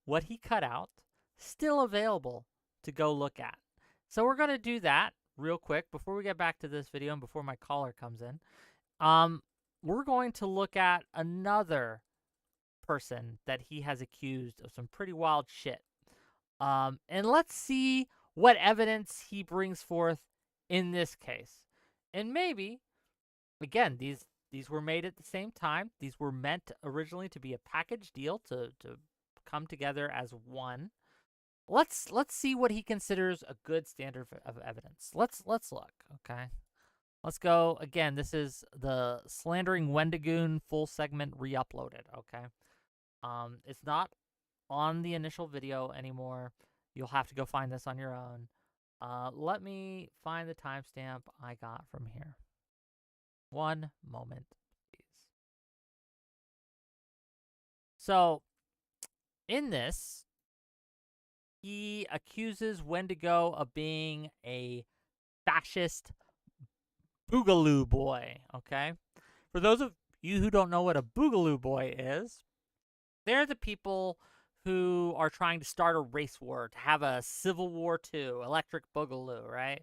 what he cut out still available to go look at. So we're going to do that real quick before we get back to this video and before my caller comes in. We're going to look at another person that he has accused of some pretty wild shit. And let's see what evidence he brings forth in this case. And maybe, again, these were made at the same time. These were meant originally to be a package deal to come together as one. Let's see what he considers a good standard of evidence. Let's look, okay? Let's go. Again, this is the Slandering Wendigoon full segment re-uploaded, okay? It's not on the initial video anymore. You'll have to go find this on your own. Let me find the timestamp I got from here. One moment, please. So, in this, he accuses Wendigo of being a fascist boogaloo boy, okay? For those of you who don't know what a boogaloo boy is, they're the people who are trying to start a race war, to have a Civil War II, electric boogaloo, right?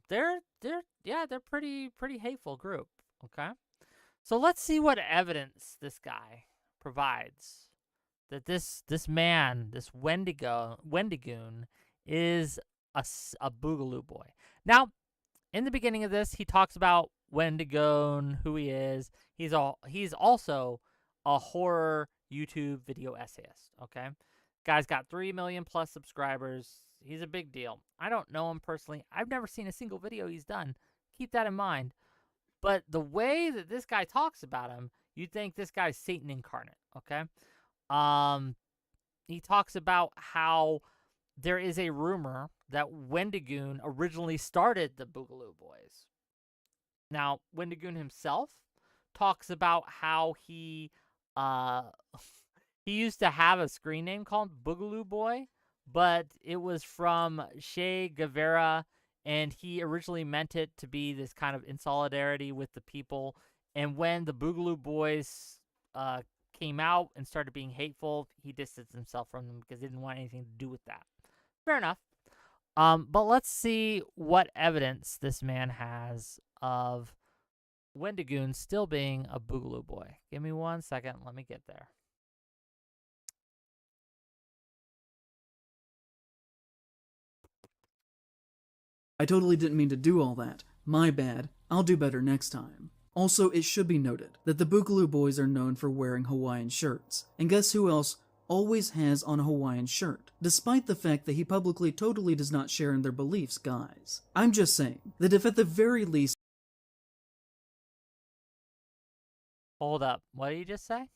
They're pretty hateful group, okay? So let's see what evidence this guy provides that this man, this Wendigoon, is a boogaloo boy. Now, in the beginning of this, he talks about Wendigoon, who he is. He's also a horror YouTube video essayist, okay? Guy's got 3 million plus subscribers. He's a big deal. I don't know him personally. I've never seen a single video he's done. Keep that in mind. But the way that this guy talks about him, you'd think this guy's Satan incarnate, okay? He talks about how there is a rumor that Wendigoon originally started the Boogaloo Boys. Now, Wendigoon himself talks about how he he used to have a screen name called Boogaloo Boy, but it was from Che Guevara, and he originally meant it to be this kind of in solidarity with the people. And when the Boogaloo Boys came out and started being hateful, he distanced himself from them because he didn't want anything to do with that. Fair enough. But let's see what evidence this man has of Wendigoon still being a Boogaloo Boy. Give me 1 second. Let me get there. I totally didn't mean to do all that. My bad. I'll do better next time. Also, it should be noted that the Boogaloo Boys are known for wearing Hawaiian shirts. And guess who else always has on a Hawaiian shirt, despite the fact that he publicly totally does not share in their beliefs, guys. I'm just saying that if at the very least... Hold up. What did you just say?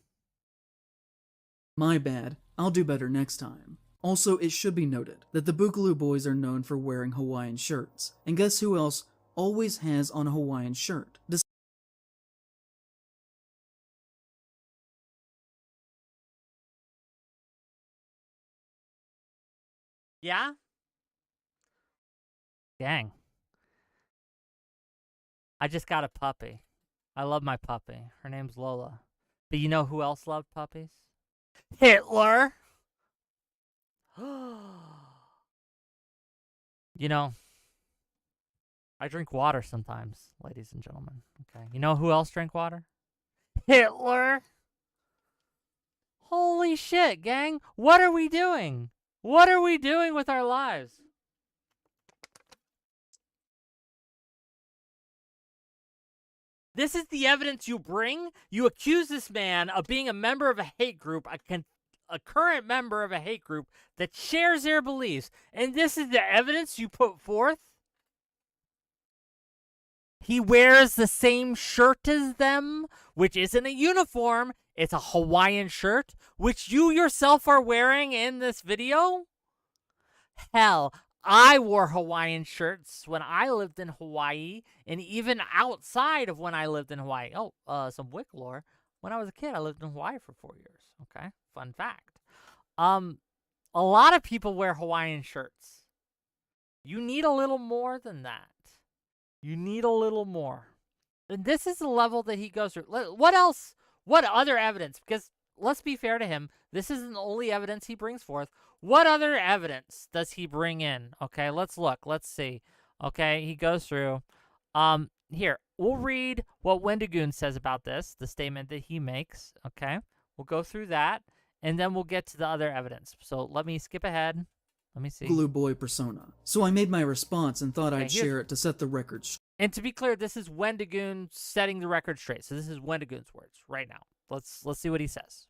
My bad. I'll do better next time. Also, it should be noted that the Boogaloo Boys are known for wearing Hawaiian shirts. And guess who else always has on a Hawaiian shirt? Yeah? Dang. I just got a puppy. I love my puppy. Her name's Lola. But you know who else loved puppies? Hitler! You know, I drink water sometimes, ladies and gentlemen. Okay. You know who else drank water? Hitler! Holy shit, gang. What are we doing? What are we doing with our lives? This is the evidence you bring? You accuse this man of being a member of a hate group, a current member of a hate group that shares their beliefs, and this is the evidence you put forth? He wears the same shirt as them, which isn't a uniform, it's a Hawaiian shirt, which you yourself are wearing in this video? Hell, I wore Hawaiian shirts when I lived in Hawaii, and even outside of when I lived in Hawaii. Oh, some Wick lore. When I was a kid, I lived in Hawaii for 4 years. Okay, fun fact. A lot of people wear Hawaiian shirts. You need a little more than that. You need a little more. And this is the level that he goes through. What else? What other evidence? Because let's be fair to him, this isn't the only evidence he brings forth. What other evidence does he bring in? Okay, let's look. Let's see. Okay, he goes through. Here, we'll read what Wendigoon says about this, the statement that he makes. Okay, we'll go through that, and then we'll get to the other evidence. So let me skip ahead. Let me see. Boogaloo Boy persona. So I made my response and thought I'd share it to set the record straight. And to be clear, this is Wendigoon setting the record straight. So this is Wendigoon's words right now. Let's see what he says.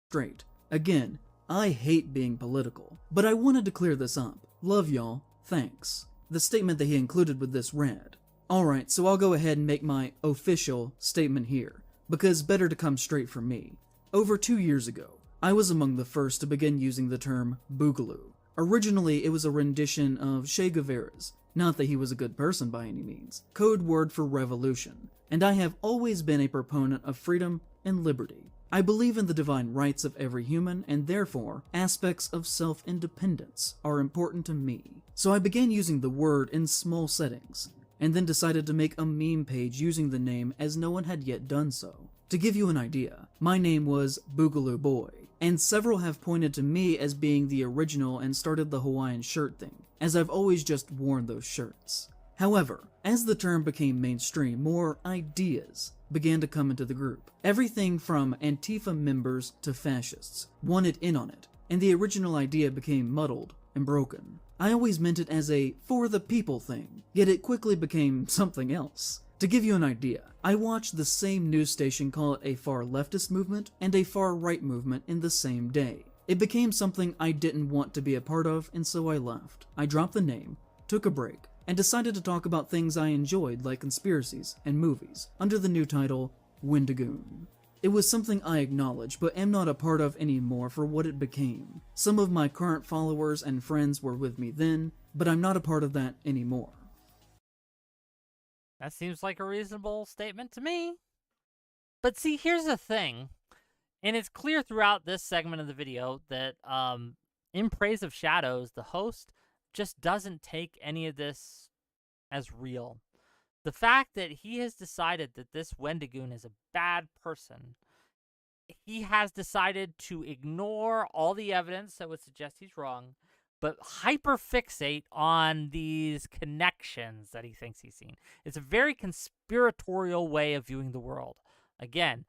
Straight. Again, I hate being political, but I wanted to clear this up. Love y'all. Thanks. The statement that he included with this read. Alright, so I'll go ahead and make my official statement here, because better to come straight from me. Over 2 years ago, I was among the first to begin using the term Boogaloo. Originally, it was a rendition of Che Guevara's, not that he was a good person by any means, code word for revolution, and I have always been a proponent of freedom and liberty. I believe in the divine rights of every human, and therefore, aspects of self-independence are important to me. So I began using the word in small settings, and then decided to make a meme page using the name as no one had yet done so. To give you an idea, my name was Boogaloo Boy, and several have pointed to me as being the original and started the Hawaiian shirt thing, as I've always just worn those shirts. However, as the term became mainstream, more ideas began to come into the group. Everything from Antifa members to fascists wanted in on it, and the original idea became muddled and broken. I always meant it as a for the people thing, yet it quickly became something else. To give you an idea, I watched the same news station call it a far leftist movement and a far right movement in the same day. It became something I didn't want to be a part of, and so I left. I dropped the name, took a break, and decided to talk about things I enjoyed like conspiracies and movies under the new title Wendigoon. It was something I acknowledge, but am not a part of anymore for what it became. Some of my current followers and friends were with me then, but I'm not a part of that anymore. That seems like a reasonable statement to me. But see, here's the thing, and it's clear throughout this segment of the video that in Praise of Shadows, the host just doesn't take any of this as real. The fact that he has decided that this Wendigoon is a bad person, he has decided to ignore all the evidence that would suggest he's wrong, but hyperfixate on these connections that he thinks he's seen. It's a very conspiratorial way of viewing the world. Again,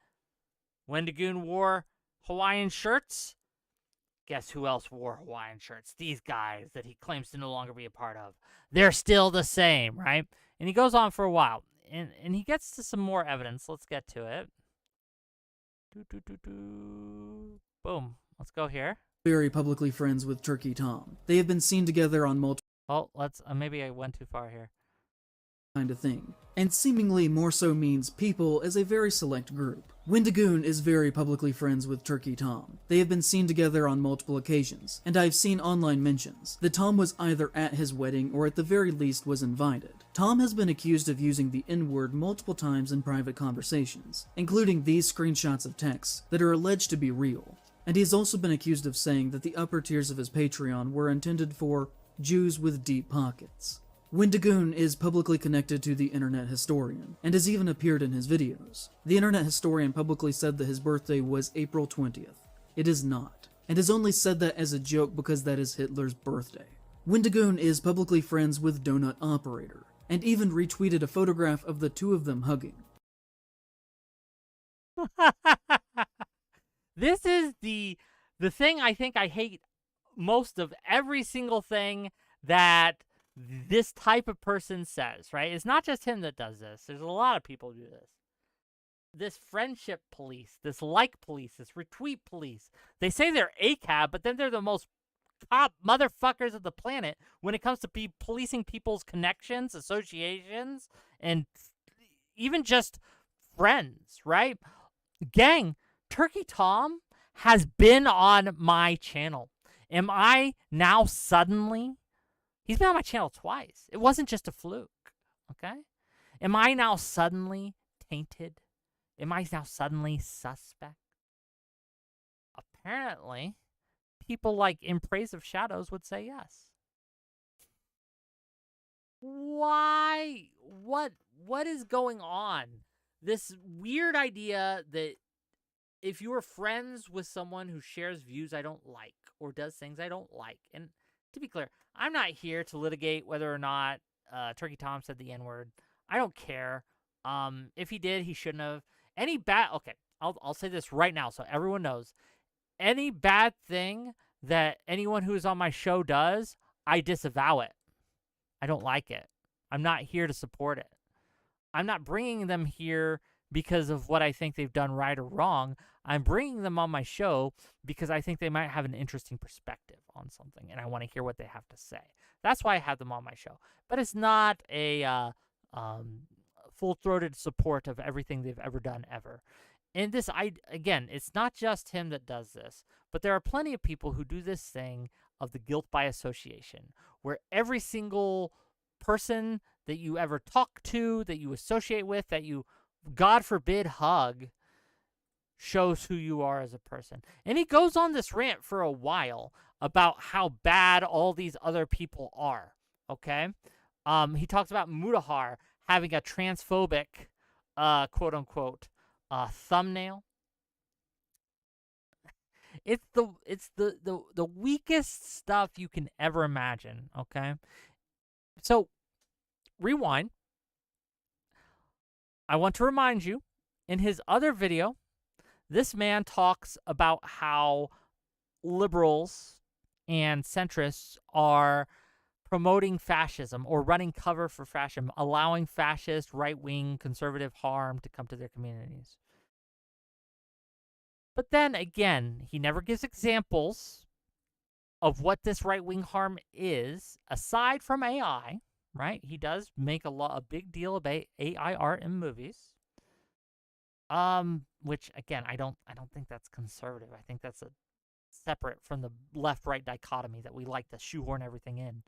Wendigoon wore Hawaiian shirts. Guess who else wore Hawaiian shirts? These guys that he claims to no longer be a part of. They're still the same, right? And he goes on for a while. And he gets to some more evidence. Let's get to it. Boom. Let's go here. Very publicly friends with Turkey Tom. They have been seen together on multiple Oh, let's maybe I went too far here. kind of thing, and seemingly more so means people as a very select group. Wendigoon is very publicly friends with Turkey Tom. They have been seen together on multiple occasions, and I've seen online mentions that Tom was either at his wedding or at the very least was invited. Tom has been accused of using the N-word multiple times in private conversations, including these screenshots of texts that are alleged to be real. And he's also been accused of saying that the upper tiers of his Patreon were intended for Jews with deep pockets. Wendigoon is publicly connected to the Internet Historian, and has even appeared in his videos. The Internet Historian publicly said that his birthday was April 20th. It is not, and has only said that as a joke because that is Hitler's birthday. Wendigoon is publicly friends with Donut Operator, and even retweeted a photograph of the two of them hugging. This is the thing I think I hate most of every single thing that this type of person says, right? It's not just him that does this. There's a lot of people who do this. This friendship police, this like police, this retweet police. They say they're ACAB, but then they're the most top motherfuckers of the planet when it comes to policing people's connections, associations, and even just friends, right? Gang, Turkey Tom has been on my channel. Am I now suddenly... He's been on my channel twice. It wasn't just a fluke, okay? Am I now suddenly tainted? Am I now suddenly suspect? Apparently, people like In Praise of Shadows would say yes. Why? What is going on? This weird idea that if you are friends with someone who shares views I don't like or does things I don't like, and to be clear, I'm not here to litigate whether or not Turkey Tom said the N-word. I don't care. If he did, he shouldn't have. Any bad... Okay, I'll say this right now so everyone knows. Any bad thing that anyone who is on my show does, I disavow it. I don't like it. I'm not here to support it. I'm not bringing them here because of what I think they've done right or wrong. I'm bringing them on my show because I think they might have an interesting perspective on something, and I want to hear what they have to say. That's why I have them on my show. But it's not a full-throated support of everything they've ever done ever. And this, again, it's not just him that does this, but there are plenty of people who do this thing of the guilt by association, where every single person that you ever talk to, that you associate with, that you, God forbid, hug, shows who you are as a person. And he goes on this rant for a while about how bad all these other people are, okay? He talks about Mutahar having a transphobic, quote-unquote, thumbnail. It's the weakest stuff you can ever imagine, okay? So, rewind. I want to remind you, in his other video, this man talks about how liberals and centrists are promoting fascism or running cover for fascism, allowing fascist, right-wing, conservative harm to come to their communities. But then again, he never gives examples of what this right-wing harm is, aside from AI, right? He does make a big deal about AI art in movies. Which again, I don't think that's conservative. I think that's a separate from the left-right dichotomy that we like to shoehorn everything in.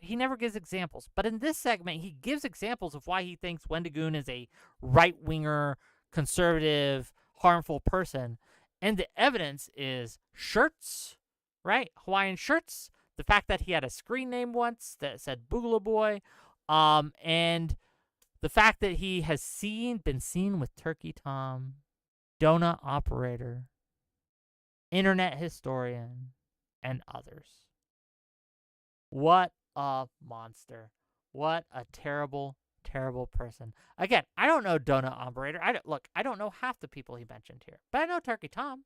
He never gives examples. But in this segment, he gives examples of why he thinks Wendigoon is a right-winger, conservative, harmful person. And the evidence is shirts, right? Hawaiian shirts. The fact that he had a screen name once that said Boogaloo Boy. And the fact that he has been seen with Turkey Tom, donut operator, internet historian, and others. What a monster. What a terrible, terrible person. Again, I don't know donut operator. I don't know half the people he mentioned here, but I know Turkey Tom.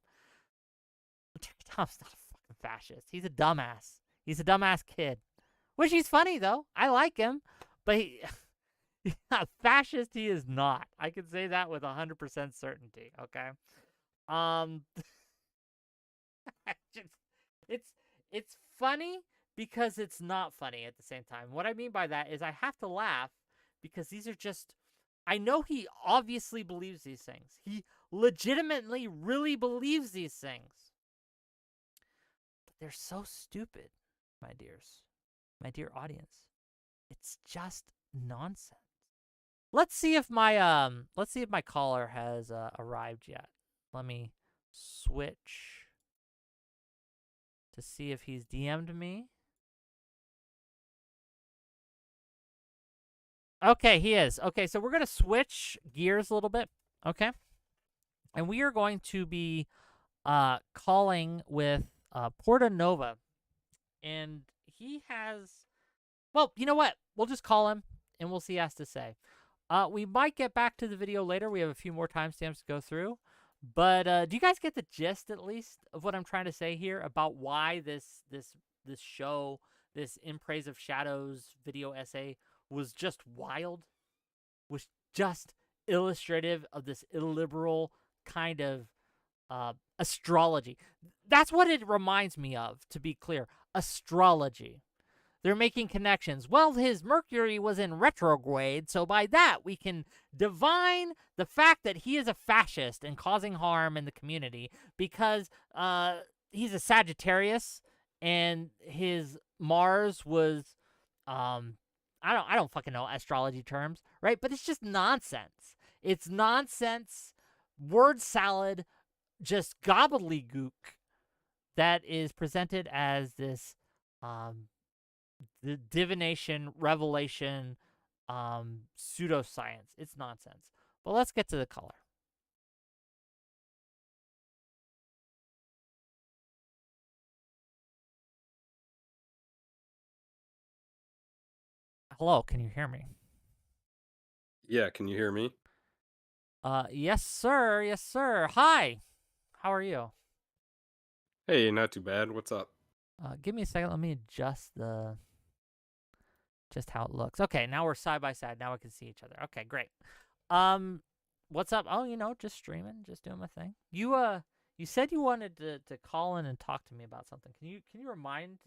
Turkey Tom's not a fucking fascist. He's a dumbass. He's a dumbass kid. Which he's funny, though. I like him, but he's not fascist. He is not. I can say that with 100% certainty, okay? It's funny because it's not funny at the same time. What I mean by that is I have to laugh because these are just, I know he obviously believes these things. He legitimately really believes these things. But they're so stupid, my dears, my dear audience. It's just nonsense. Let's see if my caller has arrived yet. Let me switch to see if he's DM'd me. Okay, he is. Okay, so we're going to switch gears a little bit, okay? And we are going to be calling with Porta Nova. And he has, well, you know what? We'll just call him, and we'll see what he has to say. We might get back to the video later. We have a few more timestamps to go through. But do you guys get the gist, at least, of what I'm trying to say here about why this show, this In Praise of Shadows video essay was just wild, was just illustrative of this illiberal kind of astrology. That's what it reminds me of, to be clear. Astrology. They're making connections. Well, his Mercury was in retrograde, so by that we can divine the fact that he is a fascist and causing harm in the community because he's a Sagittarius and his Mars was I don't fucking know astrology terms, right? But it's just nonsense. It's nonsense, word salad, just gobbledygook that is presented as this the divination, revelation, pseudoscience. It's nonsense. But let's get to the color. Hello, can you hear me? Yeah, can you hear me? Yes, sir. Yes, sir. Hi. How are you? Hey, not too bad. What's up? Give me a second. Let me adjust just how it looks. Okay, now we're side by side. Now we can see each other. Okay, great. What's up? Oh, just streaming, just doing my thing. You said you wanted to call in and talk to me about something. Can you remind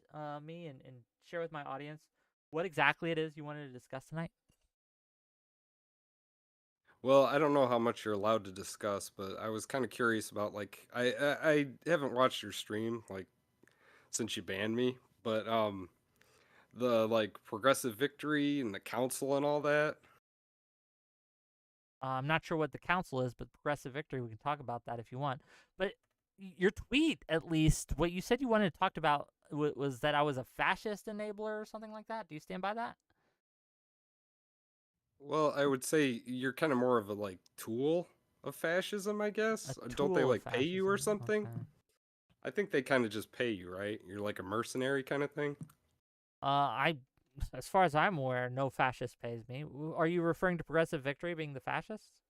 me and share with my audience what exactly it is you wanted to discuss tonight? Well, I don't know how much you're allowed to discuss, but I was kind of curious about I haven't watched your stream since you banned me, but the progressive victory and the council and all that. I'm not sure what the council is, but Progressive Victory, we can talk about that if you want. But your tweet, at least, what you said you wanted to talk about was that I was a fascist enabler or something like that. Do you stand by that? Well, I would say you're kind of more of a tool of fascism, I guess. A Don't they tool of pay you or fascism. something? Okay. I think they kind of just pay you, right? You're like a mercenary kind of thing. As far as I'm aware, no fascist pays me. Are you referring to Progressive Victory being the fascists?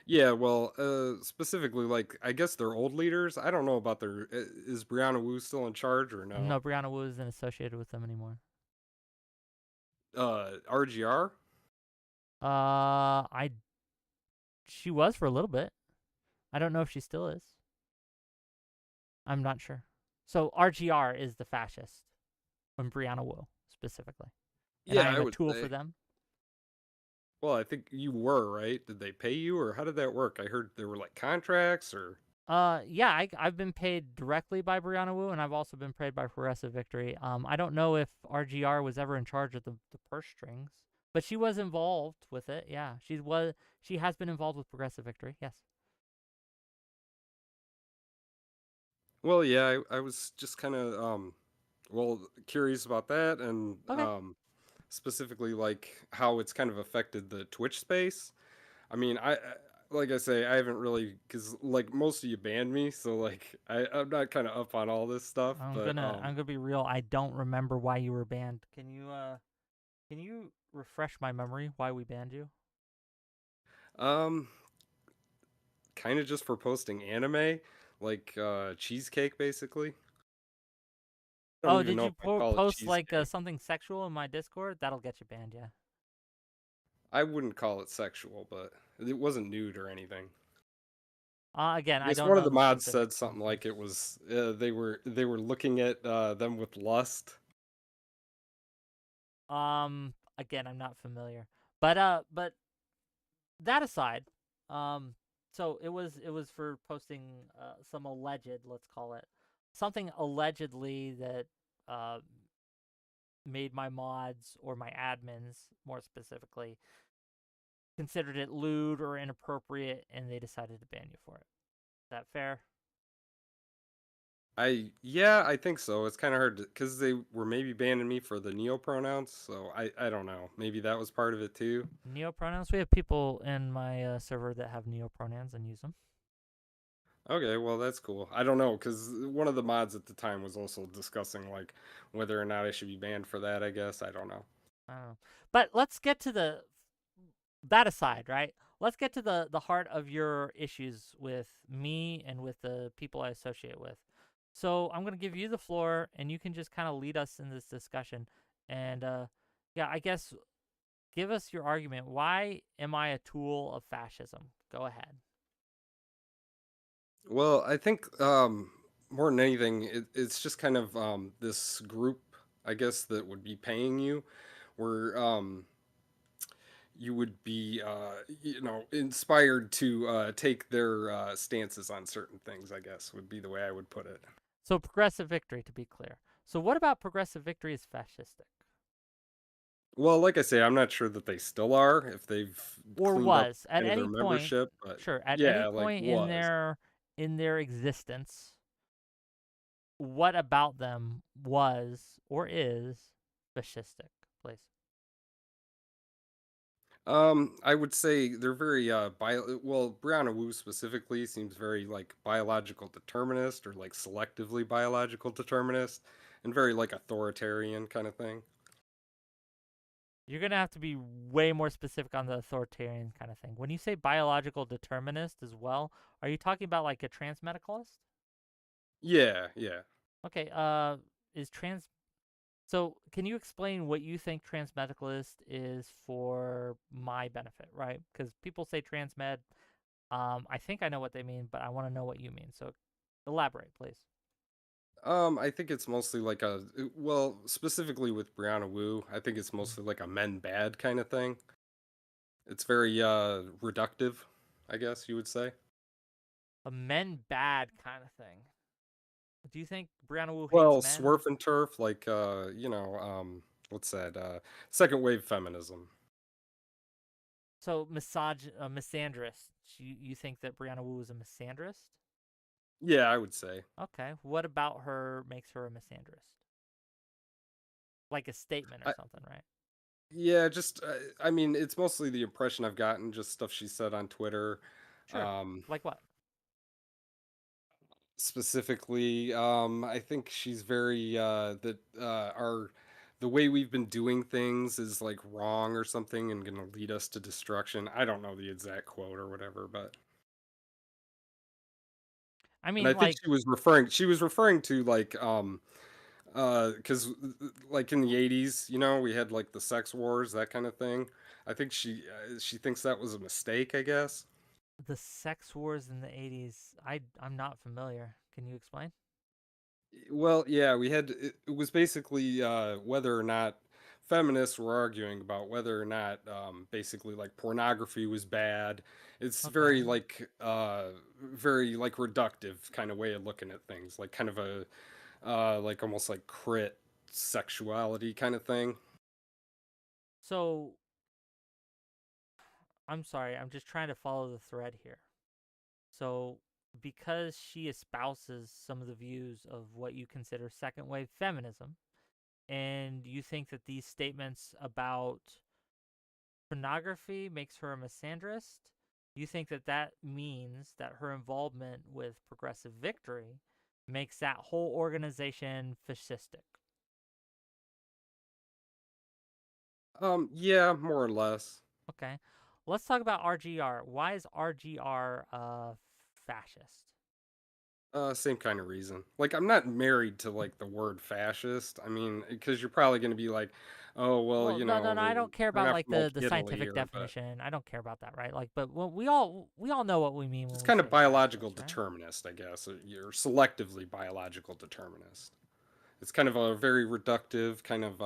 Yeah, well, specifically, I guess they're old leaders. I don't know about their. Is Brianna Wu still in charge or no? No, Brianna Wu isn't associated with them anymore. RGR? She was for a little bit. I don't know if she still is. I'm not sure. So RGR is the fascist, and Brianna Wu specifically. And Yeah, I am I a would tool say. for them. Well, I think you were, right? Did they pay you, or how did that work? I heard there were like contracts, or Yeah, I've been paid directly by Brianna Wu, and I've also been paid by Progressive Victory. I don't know if RGR was ever in charge of the purse strings, but she was involved with it. Yeah, she has been involved with Progressive Victory. Yes. well, yeah, I was just kind of well curious about that, and Okay. specifically like how it's kind of affected the Twitch space. I mean, like I say, I haven't really because like most of you banned me, so like I'm not kind of up on all this stuff, but I'm gonna be real. I don't remember why you were banned. Can you refresh my memory why we banned you? um kind of just for posting anime, like cheesecake basically. I don't Oh, even did know you if I'd call it post like cheesecake. something sexual in my Discord? That'll get you banned. Yeah. I wouldn't call it sexual, but it wasn't nude or anything. Again, I I guess don't one of know the the mods specific said something like it information. was they were looking at them with lust. Again, I'm not familiar, but that aside, um, so it was for posting some alleged, let's call it, something allegedly that uh made my mods or my admins more specifically considered it lewd or inappropriate, and they decided to ban you for it. Is that fair? Yeah, I think so. It's kind of hard because they were maybe banning me for the neo pronouns, so I don't know. Maybe that was part of it too. Neo pronouns. We have people in my server that have neo pronouns and use them. Okay, well that's cool. I don't know because one of the mods at the time was also discussing like whether or not I should be banned for that. I guess I don't know. I don't know. But let's get to that aside, right? Let's get to the heart of your issues with me and with the people I associate with. So I'm gonna give you the floor, and you can just kind of lead us in this discussion. And yeah, I guess give us your argument. Why am I a tool of fascism? Go ahead. Well, I think more than anything, it's just kind of this group, I guess, that would be paying you, where you would be, inspired to take their stances on certain things. I guess would be the way I would put it. So progressive victory, to be clear. So what about progressive victory is fascistic, Well, like I say, I'm not sure that they still are if they've or cleaned up was at kind of any their point? membership, but Sure, at any yeah, like point was. in their existence, what about them was or is fascistic, please? I would say they're very well, Brianna Wu specifically seems very like biological determinist or like selectively biological determinist and very like authoritarian kind of thing. You're gonna have to be way more specific on the authoritarian kind of thing. When you say biological determinist as well, are you talking about like a transmedicalist? Yeah, yeah. Okay, is trans so can you explain what you think transmedicalist is for my benefit, right? Because people say transmed. I think I know what they mean, but I want to know what you mean. So elaborate, please. I think it's mostly like well, specifically with Brianna Wu, I think it's mostly like a men bad kind of thing. It's very reductive, I guess you would say. A men bad kind of thing. Do you think Brianna Wu hates Well, men? swerf and turf, like what's that? Second wave feminism. So misandrist. You think that Brianna Wu is a misandrist? Yeah, I would say. Okay. What about her makes her a misandrist? Like a statement or I, something, right? yeah, just I mean, it's mostly the impression I've gotten, just stuff she said on Twitter. Sure. Um, Like what? Specifically, I think she's very that our the way we've been doing things is like wrong or something and going to lead us to destruction. I don't know the exact quote or whatever, but I and I mean, think like she was referring to like because like in the 80s, we had like the sex wars, that kind of thing. I think she thinks that was a mistake, I guess. the sex wars in the 80s. I'm not familiar. Can you explain? Well, yeah, we had it was basically whether or not feminists were arguing about whether or not basically like pornography was bad. It's Okay. very like reductive kind of way of looking at things, like kind of a like almost like crit sexuality kind of thing. So, I'm sorry, I'm just trying to follow the thread here. So, because she espouses some of the views of what you consider second wave feminism, and you think that these statements about pornography makes her a misandrist, you think that that means that her involvement with Progressive Victory makes that whole organization fascistic. Yeah, more or less. Okay. Let's talk about RGR. Why is RGR fascist? Same kind of reason. Like, I'm not married to like the word fascist. I mean, because you're probably going to be like, oh, well, Well, you no, no, know, no. I don't care we're about not like from like the Italy scientific here, but definition. I don't care about that, right? Like, but we all know what we mean when just we kind of say biological fascist, right? determinist, I guess. You're selectively biological determinist. It's kind of a very reductive kind of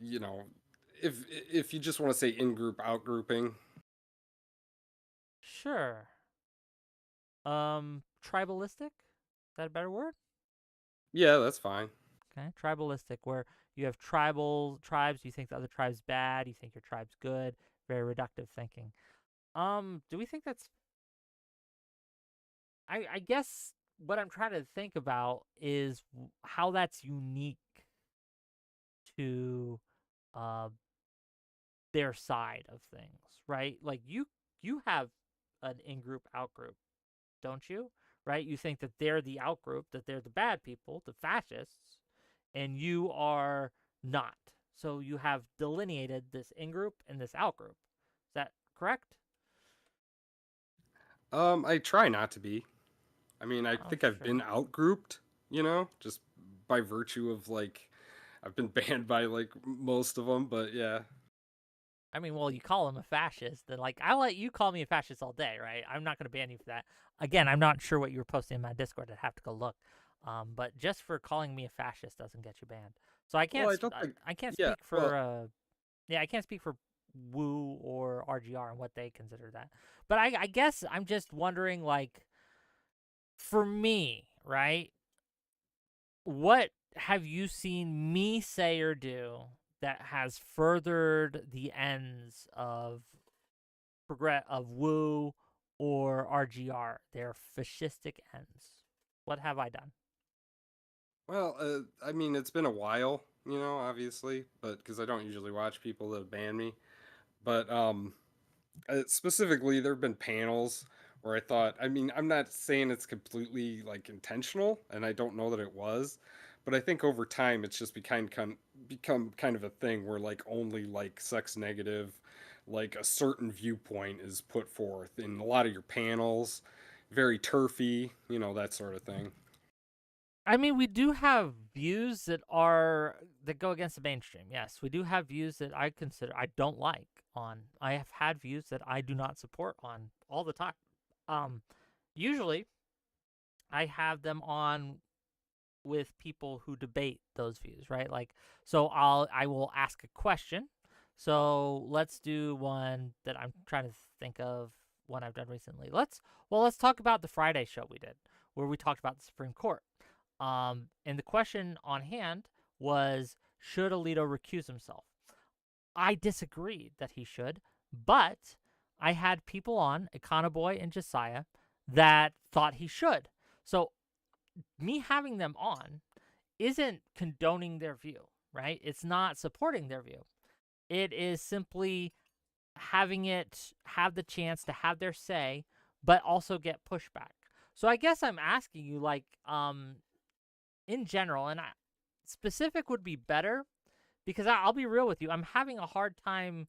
you know, if you just want to say in-group outgrouping. Sure. Tribalistic? Is that a better word? Yeah, that's fine. Okay. Tribalistic, where you have tribal tribes, you think the other tribe's bad, you think your tribe's good, very reductive thinking. Do we think that's I guess what I'm trying to think about is how that's unique to uh their side of things, right? Like you have an in-group out-group, don't you? Right? You think that they're the out-group, that they're the bad people, the fascists, and you are not. So you have delineated this in-group and this out-group. Is that correct? I try not to be. I mean, I Oh, think I've been sure. outgrouped, you know, just by virtue of like I've been banned by like most of them, but yeah. I mean, well, you call him a fascist, then like I'll let you call me a fascist all day, right? I'm not going to ban you for that. Again, I'm not sure what you were posting in my Discord. I'd have to go look. But just for calling me a fascist doesn't get you banned. So I Well, can't I don't think. I can't Yeah. speak Well, for yeah, I can't speak for Woo or RGR and what they consider that. But I guess I'm just wondering, like, for me, right? What have you seen me say or do that has furthered the ends of Woo or RGR, their fascistic ends? What have I done? I mean, it's been a while, you know, obviously, but because I don't usually watch people that ban me, but specifically, there have been panels where I thought, I mean, I'm not saying it's completely like intentional, and I don't know that it was, but I think over time it's just become kind of a thing where like only like sex negative, like a certain viewpoint is put forth in a lot of your panels, very turfy, you know, that sort of thing. I mean, we do have views that go against the mainstream. Yes, we do have views that I consider I don't like on. I have had views that I do not support on all the time. Um, Usually I have them on with people who debate those views, right? Like, so I will ask a question. So let's do one that I'm trying to think of one I've done recently. Let's talk about the Friday show we did where we talked about the Supreme Court. And the question on hand was, should Alito recuse himself? I disagreed that he should, but I had people on, Econoboy and Josiah, that thought he should. So me having them on isn't condoning their view, right? It's not supporting their view. It is simply having it have the chance to have their say, but also get pushback. So I guess I'm asking you, like, in general, and specific would be better because I'll be real with you. I'm having a hard time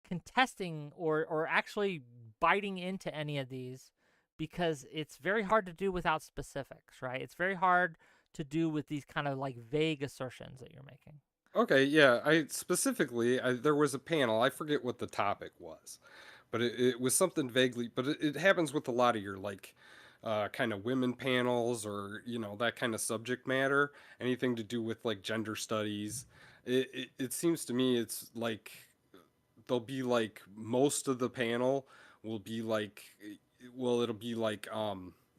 contesting or actually biting into any of these because it's very hard to do without specifics, right? It's very hard to do with these kind of like vague assertions that you're making. Okay, yeah. There was a panel. I forget what the topic was, but it was something vaguely. But it happens with a lot of your like kind of women panels, or that kind of subject matter, anything to do with like gender studies. It seems to me it's like there'll be like most of the panel will be like, well, it'll be like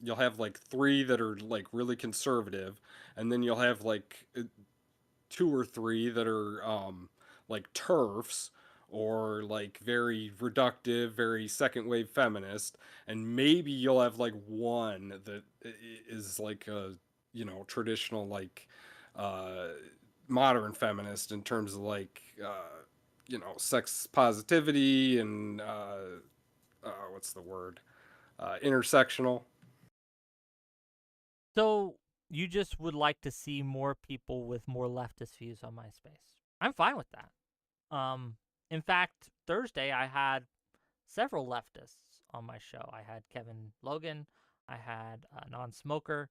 you'll have like three that are like really conservative, and then you'll have like two or three that are like turfs, or like very reductive, very second wave feminist, and maybe you'll have like one that is like a traditional like uh modern feminist in terms of like sex positivity and what's the word, intersectional. So you just would like to see more people with more leftist views on MySpace. I'm fine with that. In fact, Thursday I had several leftists on my show. I had Kevin Logan, I had a non-smoker,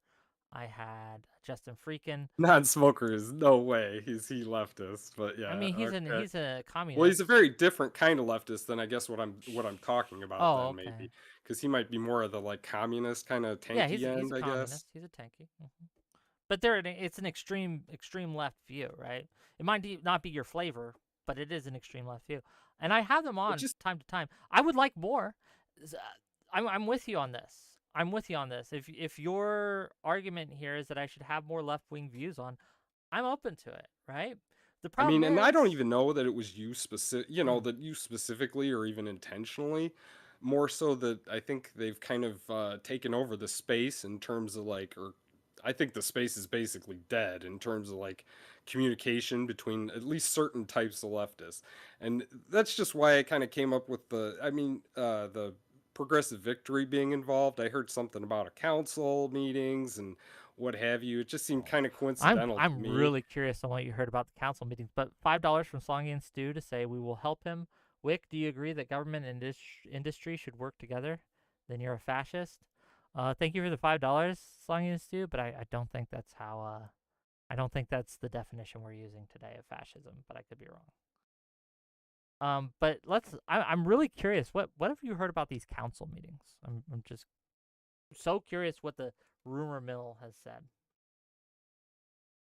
I had Justin Freakin. Non-smoker is no way he's he leftist, but I yeah, mean, okay. he's a Well, he's a communist. very different kind of leftist than I guess what I'm talking about Oh, then, okay. maybe, because he might be more of the like communist kind of Yeah, tanky he's end, a I guess. communist. He's a tanky. But it's an extreme left view, right? It might not be your flavor, but it is an extreme left view. And I have them It on just, time to time. I would like more. I'm with you on this. I'm with you on this. If your argument here is that I should have more left wing views on, I'm open to it, right? The I problem mean, and I don't is, even know that it was you specific, mm, that you specifically or even intentionally. More so that I think they've kind of taken over the space in terms of like, or I think the space is basically dead in terms of like communication between at least certain types of leftists, and that's just why I kind of came up with the progressive victory being involved. I heard something about a council meetings and what have you. It just seemed kind of coincidental to I'm me. really curious on what you heard about the council meetings. But $5 from Songy and Stu to say we will help him. Wick, do you agree that government and industry should work together? Then you're a fascist. Thank you for the $5, Songy and Stu. But I don't think that's how. I don't think that's the definition we're using today of fascism. But I could be wrong. But I'm really curious. What have you heard about these council meetings? I'm just so curious what the rumor mill has said.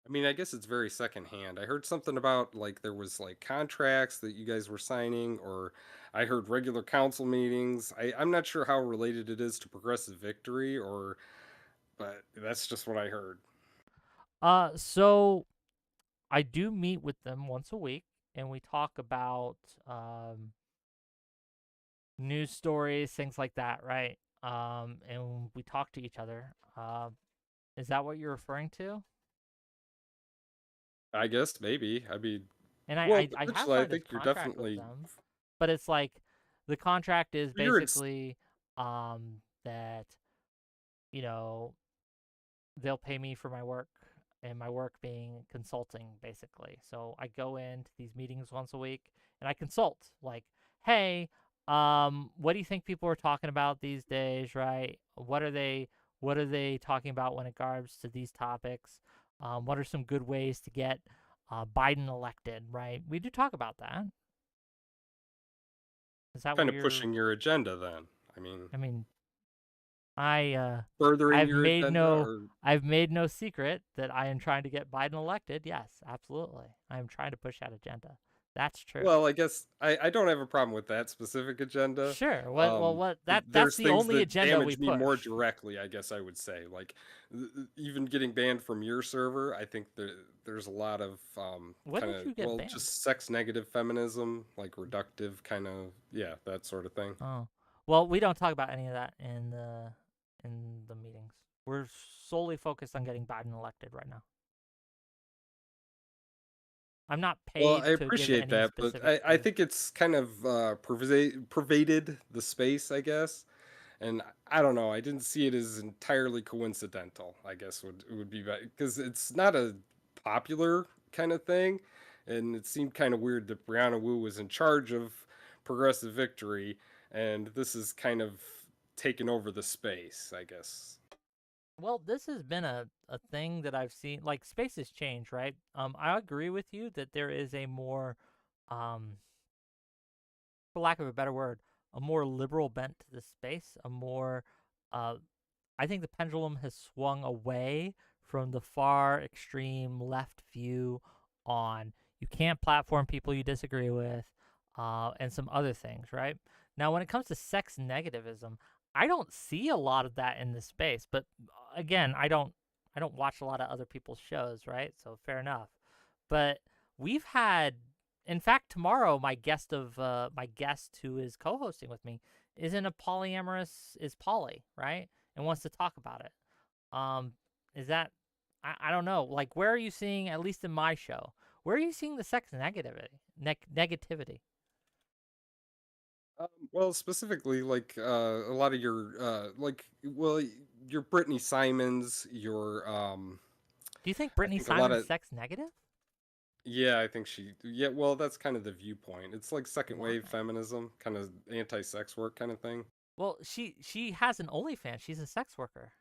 I mean, I guess it's very secondhand. I heard something about like there was like contracts that you guys were signing, or I heard regular council meetings. I'm not sure how related it is to Progressive Victory, or but that's just what I heard. So I do meet with them once a week, and we talk about news stories, things like that, right? And we talk to each other. Is that what you're referring to? I guess maybe. I mean, And well, I have potentially, I signed a think you're contract with definitely them, but it's like the contract is you're in. basically that you know they'll pay me for my work, and my work being consulting basically. So I go into these meetings once a week and I consult, like, hey, what do you think people are talking about these days, right? What are they talking about when it comes to these topics? What are some good ways to get Biden elected, right? We do talk about that. Is that Kind where of you're pushing your agenda then. I mean, I mean, I furthering I've your made agenda, no or I've made no secret that I am trying to get Biden elected. Yes, absolutely. I am trying to push that agenda. That's true. well, I guess I don't have a problem with that specific agenda. Sure. What that's There's the things only that agenda we damage me more push. directly, I guess I would say. Like even getting banned from your server, I think there's a lot of When kind did of, you get well, banned? just sex negative feminism, like reductive kind of, yeah, that sort of thing. Oh. Well, we don't talk about any of that in the meetings. We're solely focused on getting Biden elected right now. I'm not Well, I paid to give appreciate any that, but specific I view. think it's kind of pervaded the space, I guess. And I don't know. I didn't see it as entirely coincidental. I guess would be because it's not a popular kind of thing, and it seemed kind of weird that Brianna Wu was in charge of Progressive Victory, and this is kind of taken over the space, I guess. Well, this has been a thing that I've seen. Like, spaces change, right? I agree with you that there is a more, um, for lack of a better word, a more liberal bent to the space. A more, uh, I think the pendulum has swung away from the far extreme left view on you can't platform people you disagree with, and some other things, right? Now, when it comes to sex negativism, I don't see a lot of that in this space. But again, I don't watch a lot of other people's shows, right? So fair enough. But we've had, in fact, tomorrow my guest who is co-hosting with me is in a polyamorous, is poly, right? And wants to talk about it. Is that, I don't know. Like, where are you seeing, at least in my show, where are you seeing the sex negativity? Well, specifically, like a lot of your your Brittany Simons, your Do you think I Brittany think a lot Simon's of sex negative? yeah, I think yeah, well, that's kind of the viewpoint. It's like second Why? wave feminism, kind of anti-sex work kind of thing. Well, she has an OnlyFans. She's a sex worker.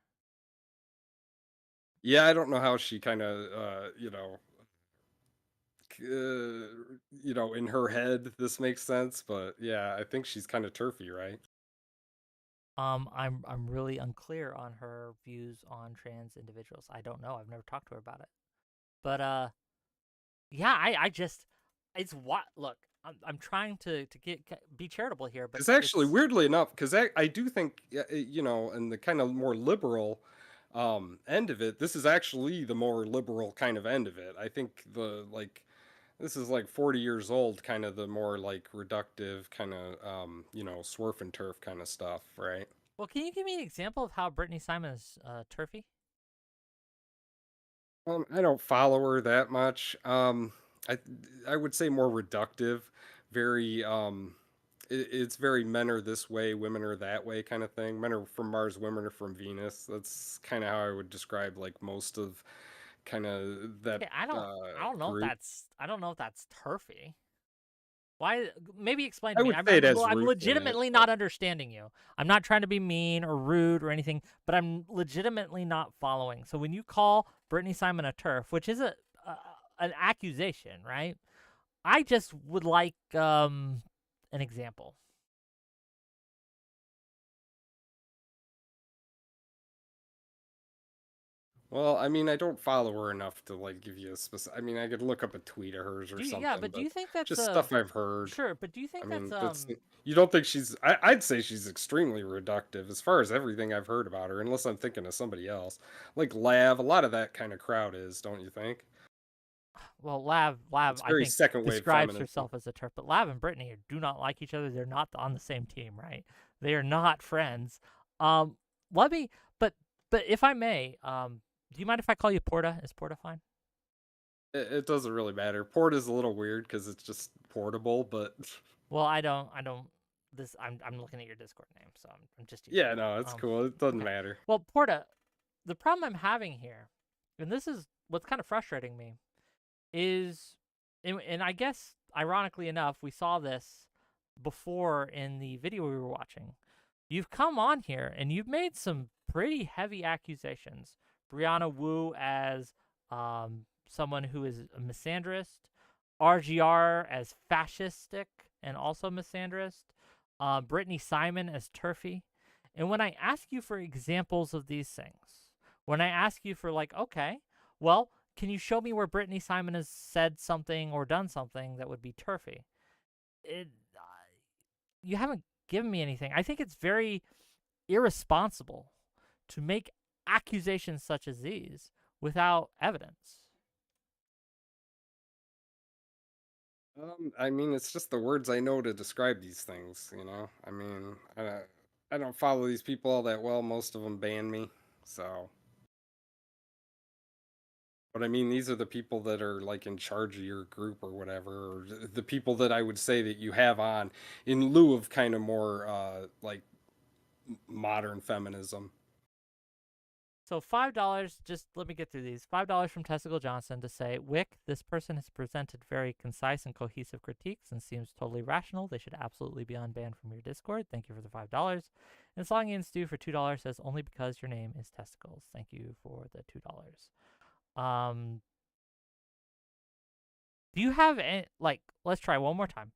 Yeah, I don't know how she kind of in her head this makes sense, but yeah, I think she's kind of turfy, right? I'm really unclear on her views on trans individuals. I don't know. I've never talked to her about it. But yeah, I just, it's what, look, I'm trying to be charitable here, but It's actually it's, weirdly enough, because I do think in the kind of more liberal end of it, this is actually the more liberal kind of end of it. I think the like this is like 40 years old, kind of the more like reductive kind of swerf and turf kind of stuff, right? well, can you give me an example of how Brittany Simon is turfy? I don't follow her that much. I I would say more reductive, very it's very men are this way, women are that way kind of thing. Men are from Mars, women are from Venus. That's kind of how I would describe like most of kind of that Okay, I don't know if group. that's, I don't know if that's turfy. Why? Maybe explain I to me. would say it has I'm Ruth in it, legitimately but not understanding you. I'm not trying to be mean or rude or anything, but I'm legitimately not following. So when you call Brittany Simon a turf, which is a an accusation, right? I just would like an example. well, I mean, I don't follow her enough to like give you a specific. I mean, I could look up a tweet of hers or Yeah, something, but do but you think that's just stuff I've heard. sure? But do you I think that's mean, that's you don't think she's? I'd say she's extremely reductive as far as everything I've heard about her, unless I'm thinking of somebody else, like Lav. A lot of that kind of crowd is, don't you think? well, Lav, It's I very think second wave describes feminism. herself as a turf, but Lav and Brittany do not like each other. They're not on the same team, right? They are not friends. Um, let me, but if I may, do you mind if I call you Porta? Is Porta fine? It doesn't really matter. Port is a little weird because it's just portable, but Well, I don't. This, I'm looking at your Discord name, so I'm just using yeah, no, that. it's cool. It doesn't Okay. matter. Well, Porta, the problem I'm having here, and this is what's kind of frustrating me, is, and I guess ironically enough, we saw this before in the video we were watching. You've come on here and you've made some pretty heavy accusations. Brianna Wu as someone who is a misandrist, RGR as fascistic and also misandrist, Brittany Simon as turfy. And when I ask you for examples of these things, when I ask you for like, okay, well, can you show me where Brittany Simon has said something or done something that would be turfy? It, you haven't given me anything. I think it's very irresponsible to make accusations such as these without evidence. I mean, it's just the words I know to describe these things, you know? I mean, I don't follow these people all that well. Most of them ban me. So, but I mean, these are the people that are like in charge of your group or whatever, or the people that I would say that you have on in lieu of kind of more like modern feminism. So $5, just let me get through these. $5 from Testicle Johnson to say, Wick, this person has presented very concise and cohesive critiques and seems totally rational. They should absolutely be unbanned from your Discord. Thank you for the $5. And Slongian Stew for $2 says, only because your name is Testicles. Thank you for the $2. Do you have any, like, let's try one more time.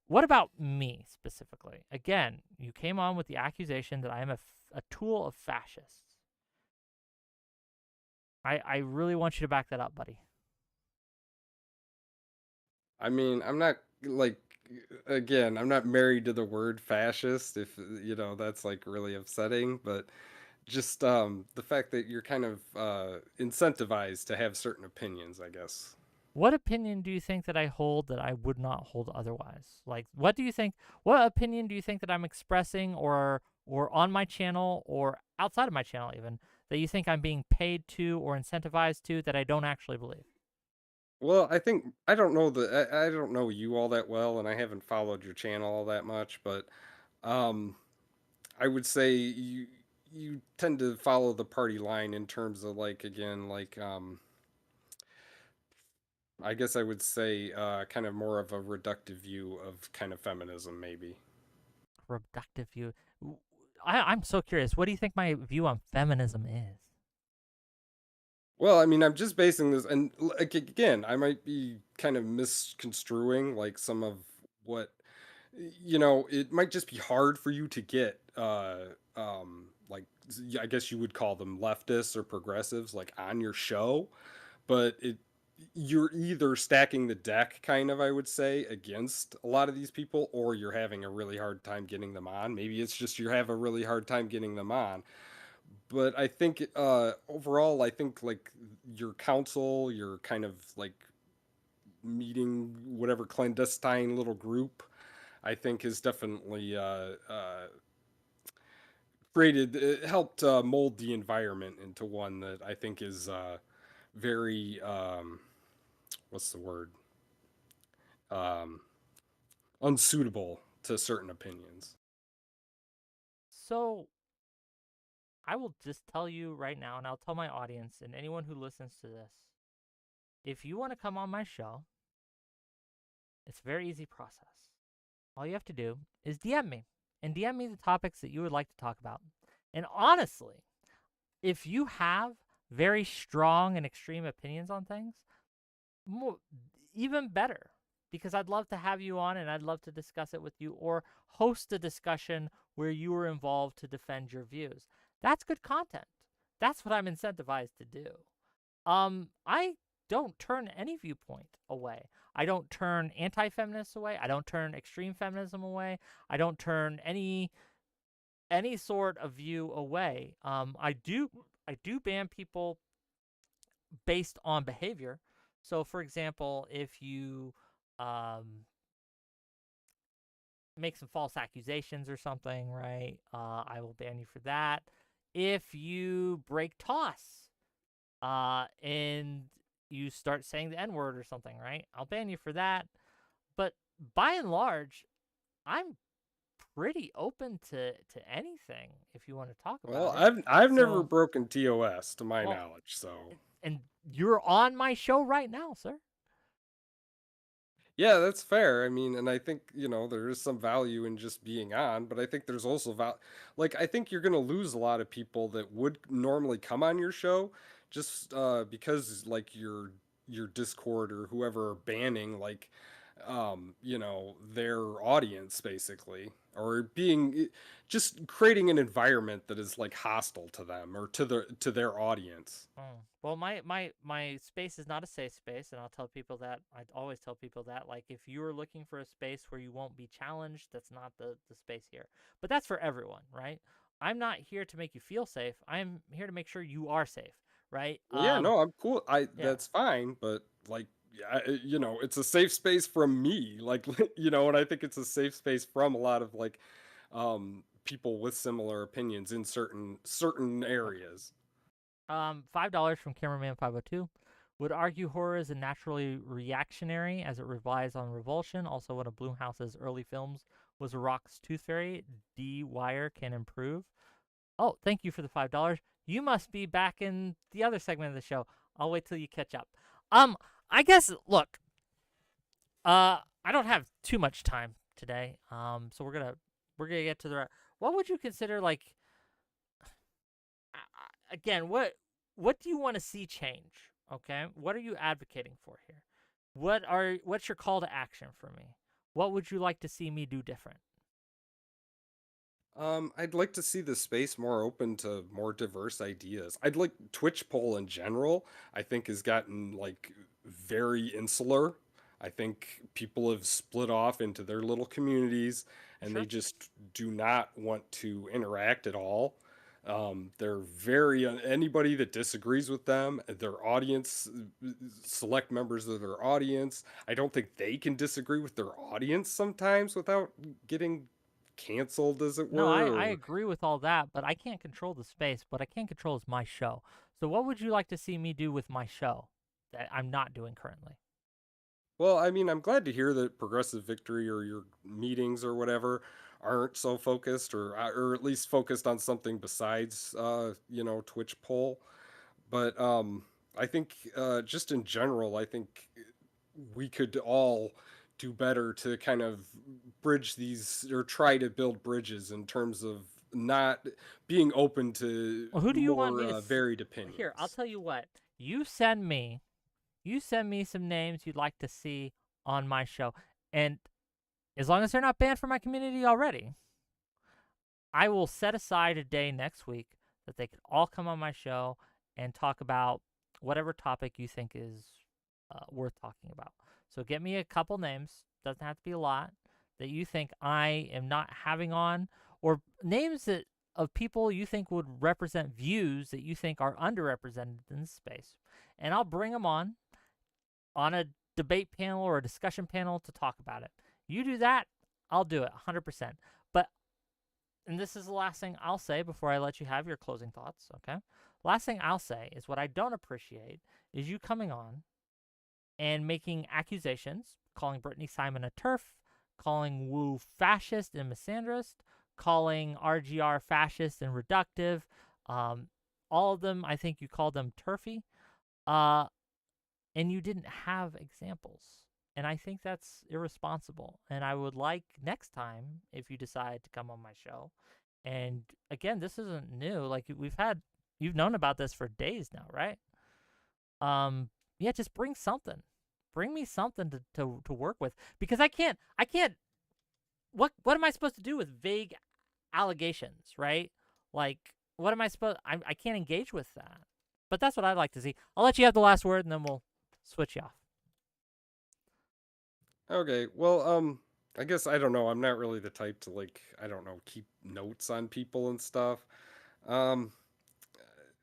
What about me specifically? Again, you came on with the accusation that I am a tool of fascists. I really want you to back that up, buddy. I mean, I'm not like again, I'm not married to the word fascist if that's like really upsetting, but just the fact that you're kind of incentivized to have certain opinions, I guess. What opinion do you think that I hold that I would not hold otherwise? Like, what do you think? What opinion do you think that I'm expressing, or on my channel, or outside of my channel, even that you think I'm being paid to or incentivized to that I don't actually believe? Well, I think I don't know I don't know you all that well, and I haven't followed your channel all that much, but um, I would say you tend to follow the party line in terms of like again like I guess I would say kind of more of a reductive view of kind of feminism maybe. Reductive view. I'm so curious. What do you think my view on feminism is? Well, I mean, I'm just basing this, and like again, I might be kind of misconstruing like some of what it might just be hard for you to get like I guess you would call them leftists or progressives like on your show, but you're either stacking the deck kind of I would say against a lot of these people, or you're having a really hard time getting them on. Maybe it's just you have a really hard time getting them on. But I think overall I think like your council, your kind of like meeting whatever clandestine little group, I think has definitely created helped mold the environment into one that I think is very what's the word, um, unsuitable to certain opinions. So I will just tell you right now, and I'll tell my audience and anyone who listens to this, if you want to come on my show, it's a very easy process. All you have to do is DM me and DM me the topics that you would like to talk about. And honestly, if you have very strong and extreme opinions on things, more, even better, because I'd love to have you on and I'd love to discuss it with you or host a discussion where you are involved to defend your views. That's good content. That's what I'm incentivized to do. I don't turn any viewpoint away. I don't turn anti-feminists away. I don't turn extreme feminism away. I don't turn any sort of view away. I do ban people based on behavior. So, for example, if you um, make some false accusations or something, right? I will ban you for that. If you break toss and you start saying the N word or something, right? I'll ban you for that. But by and large, I'm pretty open to anything if you want to talk Well, about it. I've never So, broken TOS to my well, knowledge, so and you're on my show right now, sir. yeah, that's fair. I mean, and I think, there is some value in just being on, but I think there's also like I think you're going to lose a lot of people that would normally come on your show just because like your Discord or whoever are banning like their audience basically, or just creating an environment that is like hostile to them or to their audience. Oh. Well, my space is not a safe space, and I'll tell people that. I always tell people that, like, if you're looking for a space where you won't be challenged, that's not the space here. But that's for everyone, right? I'm not here to make you feel safe. I'm here to make sure you are safe, right? Yeah, no, I'm cool. I Yeah. That's fine, but like, yeah, it's a safe space from me, like, and I think it's a safe space from a lot of like, people with similar opinions in certain Okay. areas. $5 from Cameraman 502. Would argue horror is a naturally reactionary as it relies on revulsion. Also, one of Blumhouse's early films was Rock's Tooth Fairy. D. Wire can improve. Oh, thank you for the $5. You must be back in the other segment of the show. I'll wait till you catch up. I guess look, I don't have too much time today. So we're gonna get to the. What would you consider like? Again, what do you want to see change? Okay, what are you advocating for here? What's your call to action for me? What would you like to see me do different? I'd like to see the space more open to more diverse ideas. I'd like Twitch poll in general, I think has gotten like very insular. I think people have split off into their little communities and they Sure. just do not want to interact at all. They're very, anybody that disagrees with them, their audience, select members of their audience. I don't think they can disagree with their audience sometimes without getting canceled, as it No, I were. Or agree with all that, but I can't control the space. What I can control is my show. So what would you like to see me do with my show that I'm not doing currently? well, I mean, I'm glad to hear that Progressive Victory or your meetings or whatever aren't so focused, or at least focused on something besides, Twitch poll. But I think just in general, I think we could all do better to kind of bridge these or try to build bridges in terms of not being open to Well, who do you want more me to varied Here, I'll opinions. tell you what. You send me some names you'd like to see on my show. And as long as they're not banned from my community already, I will set aside a day next week that they could all come on my show and talk about whatever topic you think is worth talking about. So get me a couple names, doesn't have to be a lot, that you think I am not having on, or names that of people you think would represent views that you think are underrepresented in this space. And I'll bring them on a debate panel or a discussion panel to talk about it. You do that, I'll do it 100%. But and this is the last thing I'll say before I let you have your closing thoughts, okay? Last thing I'll say is what I don't appreciate is you coming on and making accusations, calling Brittany Simon a TERF, calling Wu fascist and misandrist, calling RGR fascist and reductive. All of them, I think you called them TERFy, and you didn't have examples. And I think that's irresponsible. And I would like next time, if you decide to come on my show, and again, this isn't new. Like you've known about this for days now, right? Yeah, just bring something. Bring me something to work with because I can't. What am I supposed to do with vague allegations, right? Like, what am I supposed? I can't engage with that. But that's what I'd like to see. I'll let you have the last word, and then we'll switch you off. Okay, well, I guess I don't know. I'm not really the type to like, I don't know, keep notes on people and stuff. Um,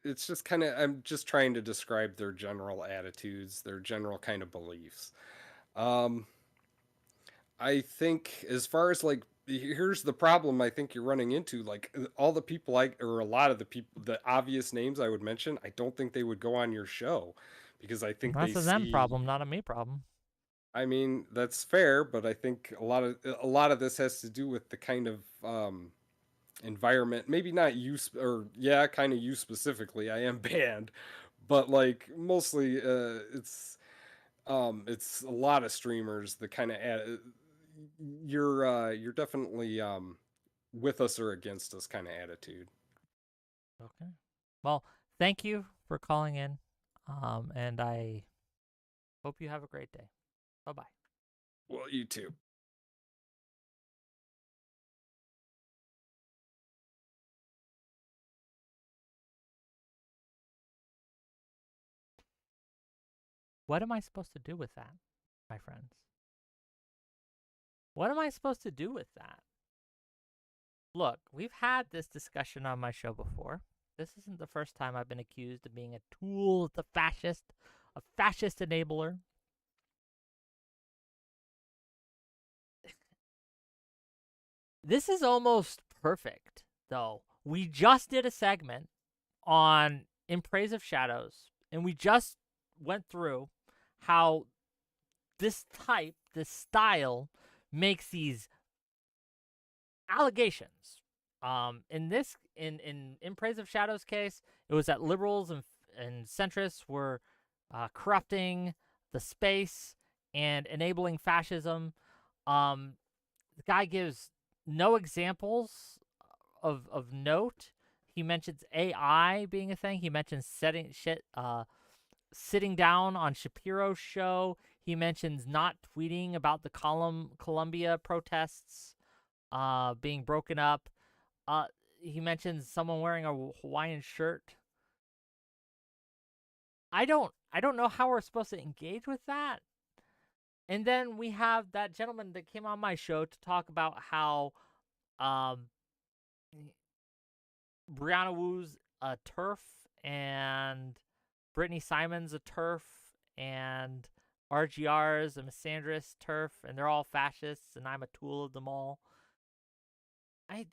it's just kind of, I'm just trying to describe their general attitudes, their general kind of beliefs. Um, I think as far as like, here's the problem I think you're running into. Like all the people or a lot of the people, the obvious names I would mention, I don't think they would go on your show because I think they That's a them see. problem, not a me problem. I mean, that's fair, but I think a lot of this has to do with the kind of environment. Maybe not you, or yeah, kind of you specifically. I am banned, but like mostly, it's a lot of streamers. The kind of you're definitely with us or against us kind of attitude. Okay. Well, thank you for calling in, and I hope you have a great day. Bye bye. Well, you too. What am I supposed to do with that, my friends? What am I supposed to do with that? Look, we've had this discussion on my show before. This isn't the first time I've been accused of being a tool of the fascist, a fascist enabler. This is almost perfect, though. We just did a segment on In Praise of Shadows, and we just went through how this style makes these allegations. In Praise of Shadows case, it was that liberals and centrists were corrupting the space and enabling fascism. The guy gives no examples of note. He mentions AI being a thing. He mentions sitting down on Shapiro's show. He mentions not tweeting about the Columbia protests being broken up. He mentions someone wearing a Hawaiian shirt. I don't know how we're supposed to engage with that. And then we have that gentleman that came on my show to talk about how Brianna Wu's a TERF and Brittany Simon's a TERF and RGR is a misandrist TERF, and they're all fascists, and I'm a tool of them all. I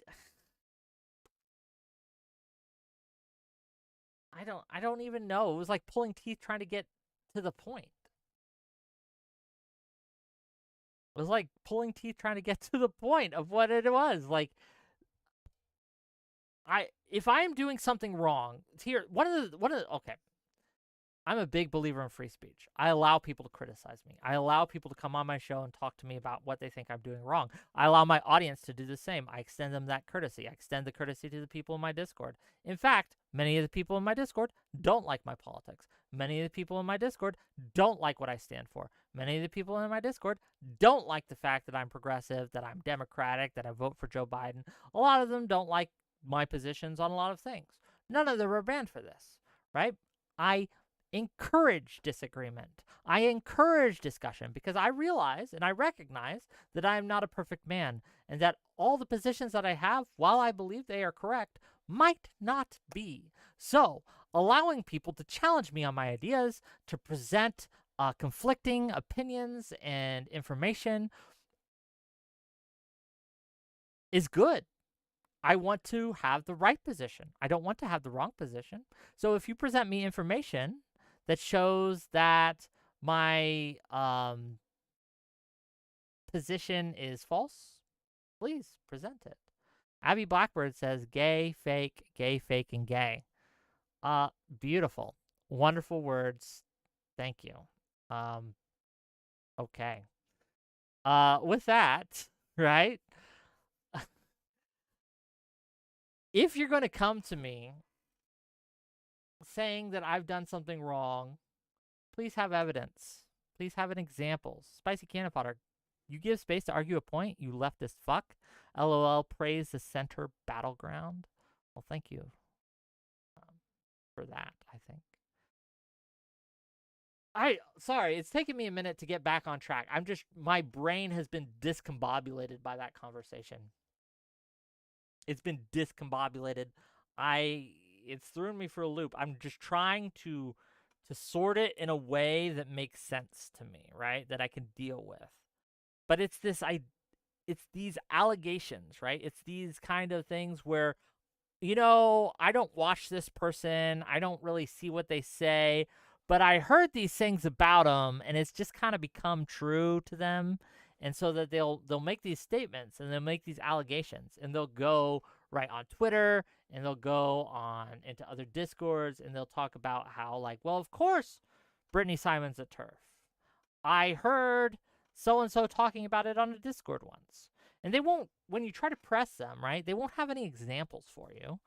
don't even know. It was like pulling teeth trying to get to the point. It was like pulling teeth trying to get to the point of what it was. Like, if I am doing something wrong, here, okay. I'm a big believer in free speech. I allow people to criticize me. I allow people to come on my show and talk to me about what they think I'm doing wrong. I allow my audience to do the same. I extend them that courtesy. I extend the courtesy to the people in my Discord. In fact, many of the people in my Discord don't like my politics. Many of the people in my Discord don't like what I stand for. Many of the people in my Discord don't like the fact that I'm progressive, that I'm Democratic, that I vote for Joe Biden. A lot of them don't like my positions on a lot of things. None of them are banned for this, right? I encourage disagreement. I encourage discussion because I realize and I recognize that I am not a perfect man and that all the positions that I have, while I believe they are correct, might not be. So, allowing people to challenge me on my ideas, to present conflicting opinions and information is good. I want to have the right position. I don't want to have the wrong position. So if you present me information that shows that my position is false, please present it. Abby Blackbird says gay, fake, and gay. Beautiful. Wonderful words. Thank you. Okay. With that, right? If you're going to come to me saying that I've done something wrong, please have evidence. Please have an example. Spicy cannon fodder. You give space to argue a point, you leftist fuck. LOL, praise the center battleground. Well, thank you for that, I think. Sorry, it's taken me a minute to get back on track. My brain has been discombobulated by that conversation. It's been discombobulated. It's thrown me for a loop. I'm just trying to sort it in a way that makes sense to me, right? That I can deal with. But it's these allegations, right? It's these kind of things where, I don't watch this person. I don't really see what they say, but I heard these things about them, and it's just kind of become true to them. And so that they'll make these statements and they'll make these allegations and they'll go right on Twitter and they'll go on into other Discords and they'll talk about how, like, well, of course, Brittany Simon's a TERF. I heard so-and-so talking about it on a Discord once. And they won't, when you try to press them, right, they won't have any examples for you.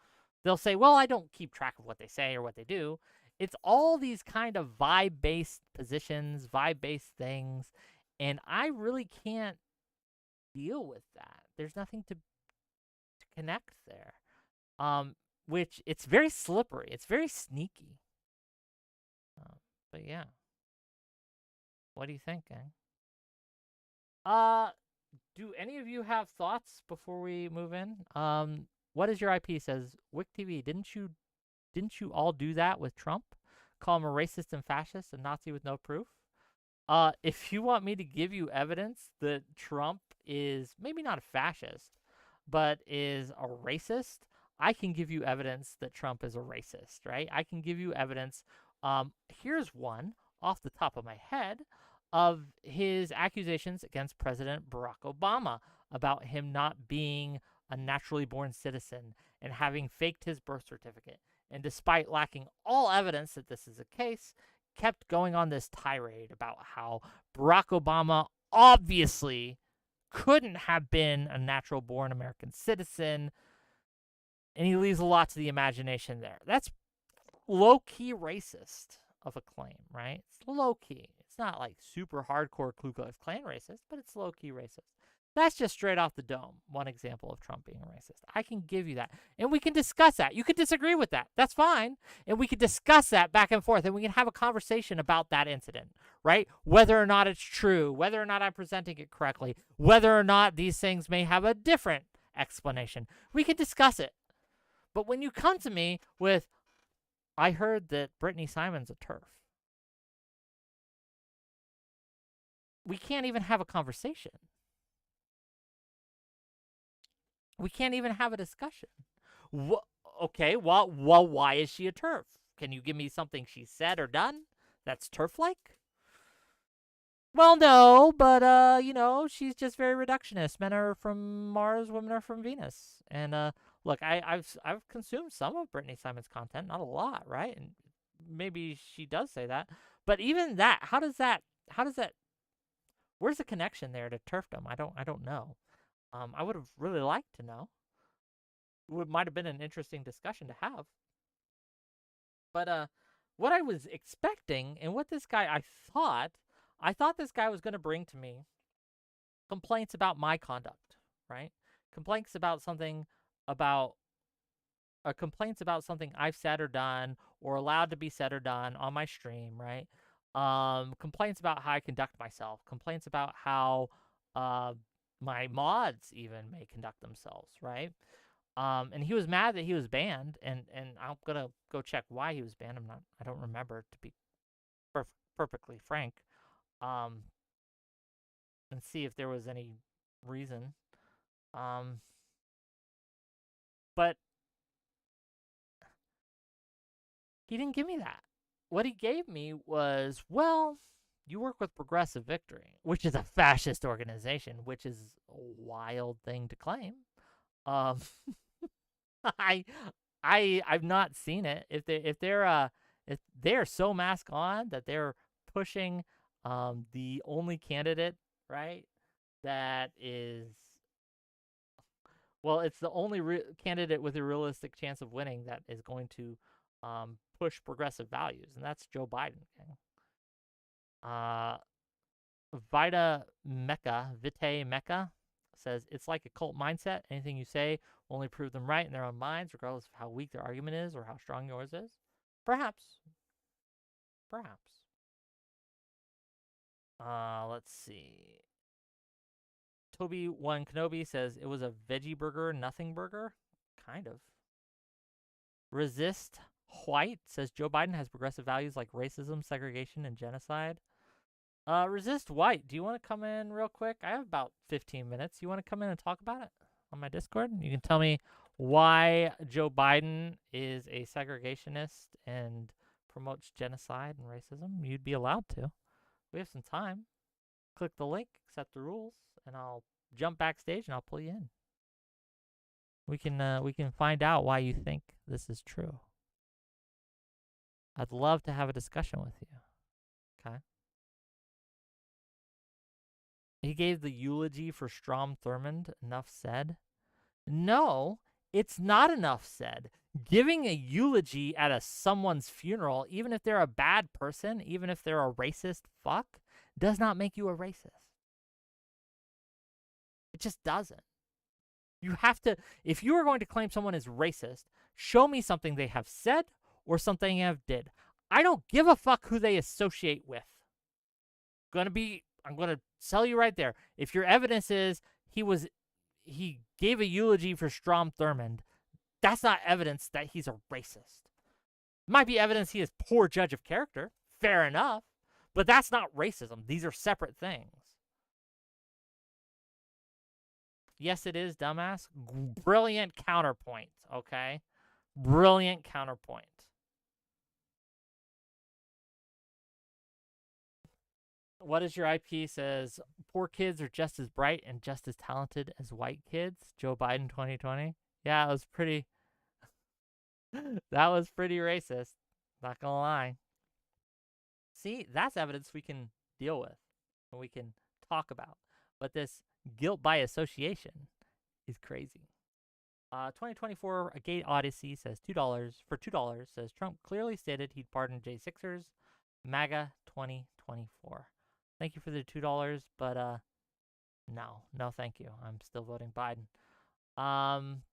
They'll say, well, I don't keep track of what they say or what they do. It's all these kind of vibe-based positions, vibe-based things. And I really can't deal with that. There's nothing to connect there. Which it's very slippery. It's very sneaky. But yeah. What do you think, gang? Do any of you have thoughts before we move in? What is your IP? Says Wick TV. Didn't you all do that with Trump? Call him a racist and fascist, a Nazi with no proof? If you want me to give you evidence that Trump is maybe not a fascist, but is a racist, I can give you evidence that Trump is a racist, right? I can give you evidence. Here's one off the top of my head of his accusations against President Barack Obama about him not being a naturally born citizen and having faked his birth certificate. And despite lacking all evidence that this is the case, kept going on this tirade about how Barack Obama obviously couldn't have been a natural born American citizen. And he leaves a lot to the imagination there. That's low-key racist of a claim, right? It's low-key. It's not like super hardcore Ku Klux Klan racist, but it's low-key racist. That's just straight off the dome. One example of Trump being a racist. I can give you that. And we can discuss that. You could disagree with that. That's fine. And we could discuss that back and forth. And we can have a conversation about that incident, right? Whether or not it's true, whether or not I'm presenting it correctly, whether or not these things may have a different explanation. We can discuss it. But when you come to me with, I heard that Brittany Simon's a TERF, we can't even have a conversation. We can't even have a discussion. Okay, well, why is she a TERF? Can you give me something she said or done that's TERF-like? Well, no, but, she's just very reductionist. Men are from Mars, women are from Venus. And, look, I've consumed some of Brittany Simon's content, not a lot, right? And maybe she does say that. But even that, how does that, where's the connection there to TERFdom? I don't know. I would have really liked to know. It might have been an interesting discussion to have. But what I was expecting and what this guy, I thought this guy was going to bring to me complaints about my conduct, right? Complaints about something I've said or done or allowed to be said or done on my stream, right? Complaints about how I conduct myself. Complaints about how my mods even may conduct themselves, right? And he was mad that he was banned, and I'm gonna go check why he was banned. I don't remember, to be perfectly frank, and see if there was any reason. But he didn't give me that. What he gave me was, well, you work with Progressive Victory, which is a fascist organization, which is a wild thing to claim. I've not seen it. If they're so mask on that they're pushing the only candidate, right? That is, well, it's the only candidate with a realistic chance of winning that is going to push progressive values, and that's Joe Biden. Vitae Mecca says, it's like a cult mindset. Anything you say will only prove them right in their own minds, regardless of how weak their argument is or how strong yours is. Perhaps. Let's see. Toby1 Kenobi says, it was a veggie burger, nothing burger? Kind of. Resist White says, Joe Biden has progressive values like racism, segregation, and genocide. Resist White, do you want to come in real quick? I have about 15 minutes. You want to come in and talk about it on my Discord? You can tell me why Joe Biden is a segregationist and promotes genocide and racism. You'd be allowed to. We have some time. Click the link, accept the rules, and I'll jump backstage and I'll pull you in. We can find out why you think this is true. I'd love to have a discussion with you. Okay. He gave the eulogy for Strom Thurmond. Enough said? No, it's not enough said. Giving a eulogy at someone's funeral, even if they're a bad person, even if they're a racist fuck, does not make you a racist. It just doesn't. You have to, if you are going to claim someone is racist, show me something they have said or something they have did. I don't give a fuck who they associate with. I'm going to tell you right there. If your evidence is he gave a eulogy for Strom Thurmond, that's not evidence that he's a racist. It might be evidence he is poor judge of character. Fair enough. But that's not racism. These are separate things. Yes, it is, dumbass. Brilliant counterpoint, okay? Brilliant counterpoint. What is your IP says, poor kids are just as bright and just as talented as white kids. Joe Biden 2020. Yeah, it was pretty, that was pretty racist. Not gonna lie. See, that's evidence we can deal with and we can talk about. But this guilt by association is crazy. 2024 A Gay Odyssey says $2 for $2 says Trump clearly stated he'd pardon J6ers. MAGA 2024. Thank you for the $2, but No, thank you. I'm still voting Biden. Um,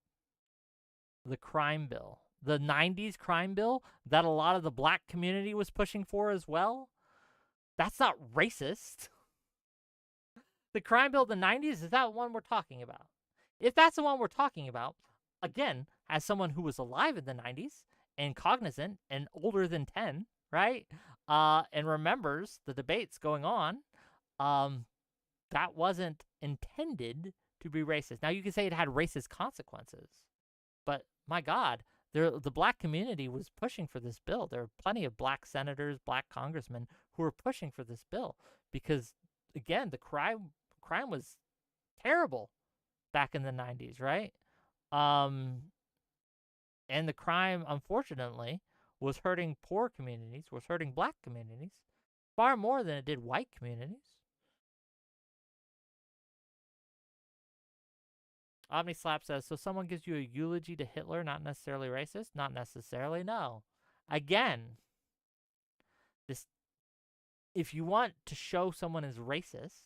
the crime bill, the '90s crime bill that a lot of the black community was pushing for as well. That's not racist. The crime bill of the '90s, is that one we're talking about? If that's the one we're talking about, again, as someone who was alive in the '90s and cognizant and older than 10, right? And remembers the debates going on, um, that wasn't intended to be racist. Now, you can say it had racist consequences, but my God, the black community was pushing for this bill. There are plenty of black senators, black congressmen who were pushing for this bill because, again, the crime was terrible back in the '90s, right? And the crime, unfortunately, was hurting poor communities, was hurting black communities far more than it did white communities. OmniSlap says, so someone gives you a eulogy to Hitler, not necessarily racist? Not necessarily, no. Again, if you want to show someone is racist,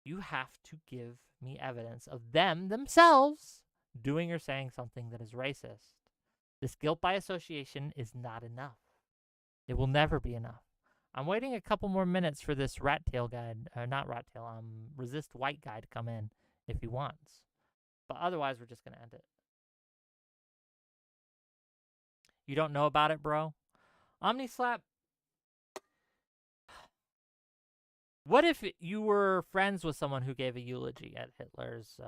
you have to give me evidence of them themselves doing or saying something that is racist. This guilt by association is not enough. It will never be enough. I'm waiting a couple more minutes for this rat tail guide, or not rat tail, resist white guy to come in if he wants. But otherwise, we're just going to end it. You don't know about it, bro? OmniSlap, what if you were friends with someone who gave a eulogy at Hitler's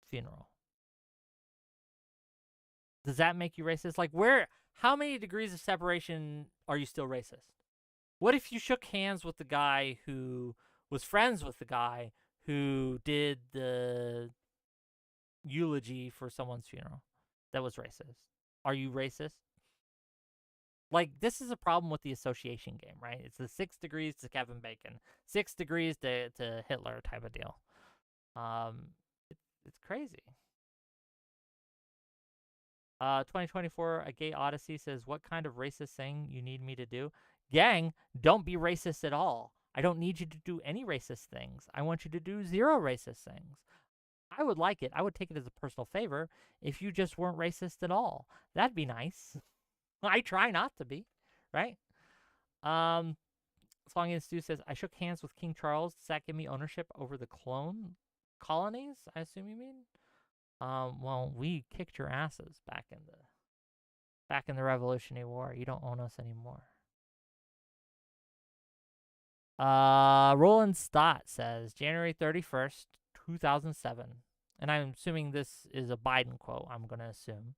funeral? Does that make you racist? Like, how many degrees of separation are you still racist? What if you shook hands with the guy who was friends with the guy who did the eulogy for someone's funeral that was racist? Are you racist? Like, this is a problem with the association game, right? It's the 6 degrees to Kevin Bacon, 6 degrees to Hitler type of deal. It's crazy. 2024, A Gay Odyssey says, what kind of racist thing you need me to do? Gang, don't be racist at all. I don't need you to do any racist things. I want you to do 0 racist things. I would like it. I would take it as a personal favor if you just weren't racist at all. That'd be nice. I try not to be, right? Slongian Stew says, I shook hands with King Charles. Does that give me ownership over the clone colonies? I assume you mean? Well, we kicked your asses back in the Revolutionary War. You don't own us anymore. Roland Stott says, January 31st, 2007. And I'm assuming this is a Biden quote, I'm going to assume.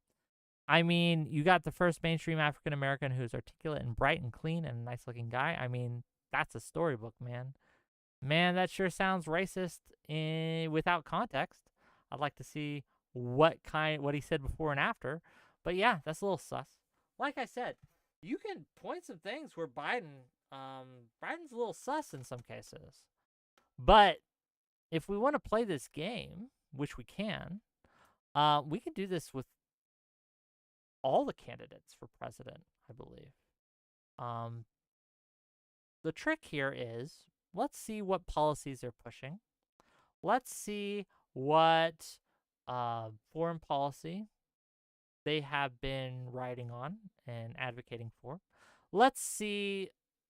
I mean, you got the first mainstream African American who's articulate and bright and clean and a nice looking guy. I mean, that's a storybook, man. Man, that sure sounds racist without context. I'd like to see what he said before and after. But yeah, that's a little sus. Like I said, you can point some things where Biden's a little sus in some cases. But if we want to play this game, which we can do this with all the candidates for president, I believe. The trick here is, let's see what policies they're pushing. Let's see what foreign policy they have been writing on and advocating for. Let's see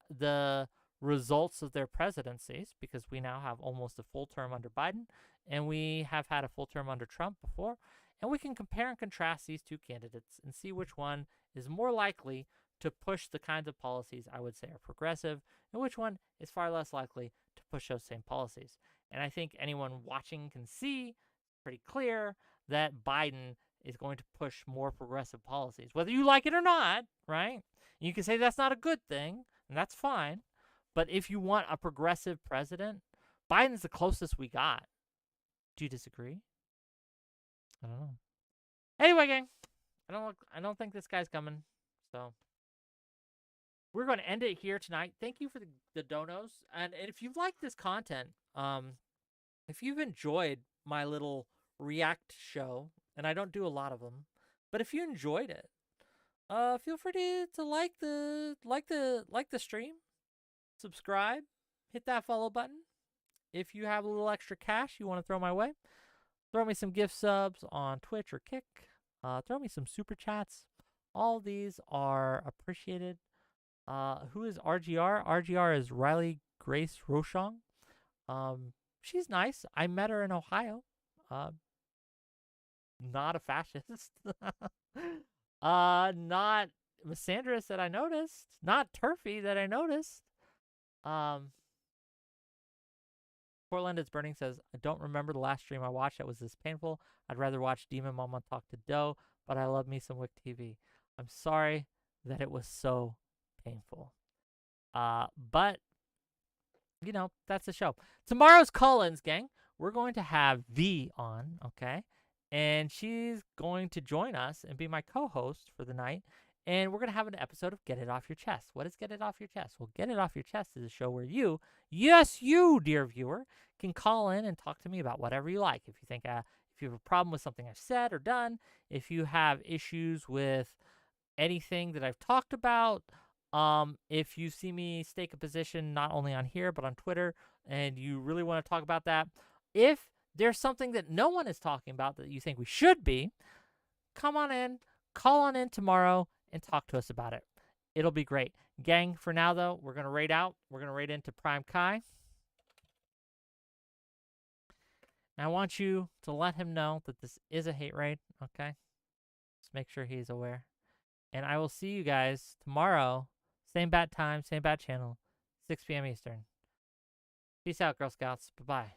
the results of their presidencies, because we now have almost a full term under Biden, and we have had a full term under Trump before. And we can compare and contrast these two candidates and see which one is more likely to push the kinds of policies I would say are progressive, and which one is far less likely to push those same policies. And I think anyone watching can see pretty clear that Biden is going to push more progressive policies, whether you like it or not, right? You can say that's not a good thing, and that's fine. But if you want a progressive president, Biden's the closest we got. Do you disagree? I don't know. Anyway, gang, I don't think this guy's coming. So we're going to end it here tonight. Thank you for the donos, and if you've liked this content, if you've enjoyed my little react show, and I don't do a lot of them, but if you enjoyed it, feel free to like the stream, subscribe, hit that follow button, if you have a little extra cash you want to throw my way, throw me some gift subs on Twitch or Kick. Throw me some super chats. All these are appreciated. Who is RGR? RGR is Riley Grace Rochong. She's nice. I met her in Ohio. Not a fascist. Not misandrous that I noticed. Not turfy that I noticed. Portland is Burning says, I don't remember the last stream I watched that was this painful. I'd rather watch Demon Mama talk to Doe, but I love me some Wick TV. I'm sorry that it was so painful. But, you know, that's the show. Tomorrow's call-ins, gang. We're going to have V on, okay? And she's going to join us and be my co-host for the night. And we're going to have an episode of Get It Off Your Chest. What is Get It Off Your Chest? Well, Get It Off Your Chest is a show where you, yes, you, dear viewer, can call in and talk to me about whatever you like. If you think, if you have a problem with something I've said or done, if you have issues with anything that I've talked about, if you see me stake a position not only on here but on Twitter and you really want to talk about that, if there's something that no one is talking about that you think we should be, come on in, call on in tomorrow and talk to us about it. It'll be great. Gang, for now, though, we're going to raid out. We're going to raid into Prime Kai. And I want you to let him know that this is a hate raid, okay? Just make sure he's aware. And I will see you guys tomorrow. Same bat time, same bat channel, 6 p.m. Eastern. Peace out, Girl Scouts. Bye-bye.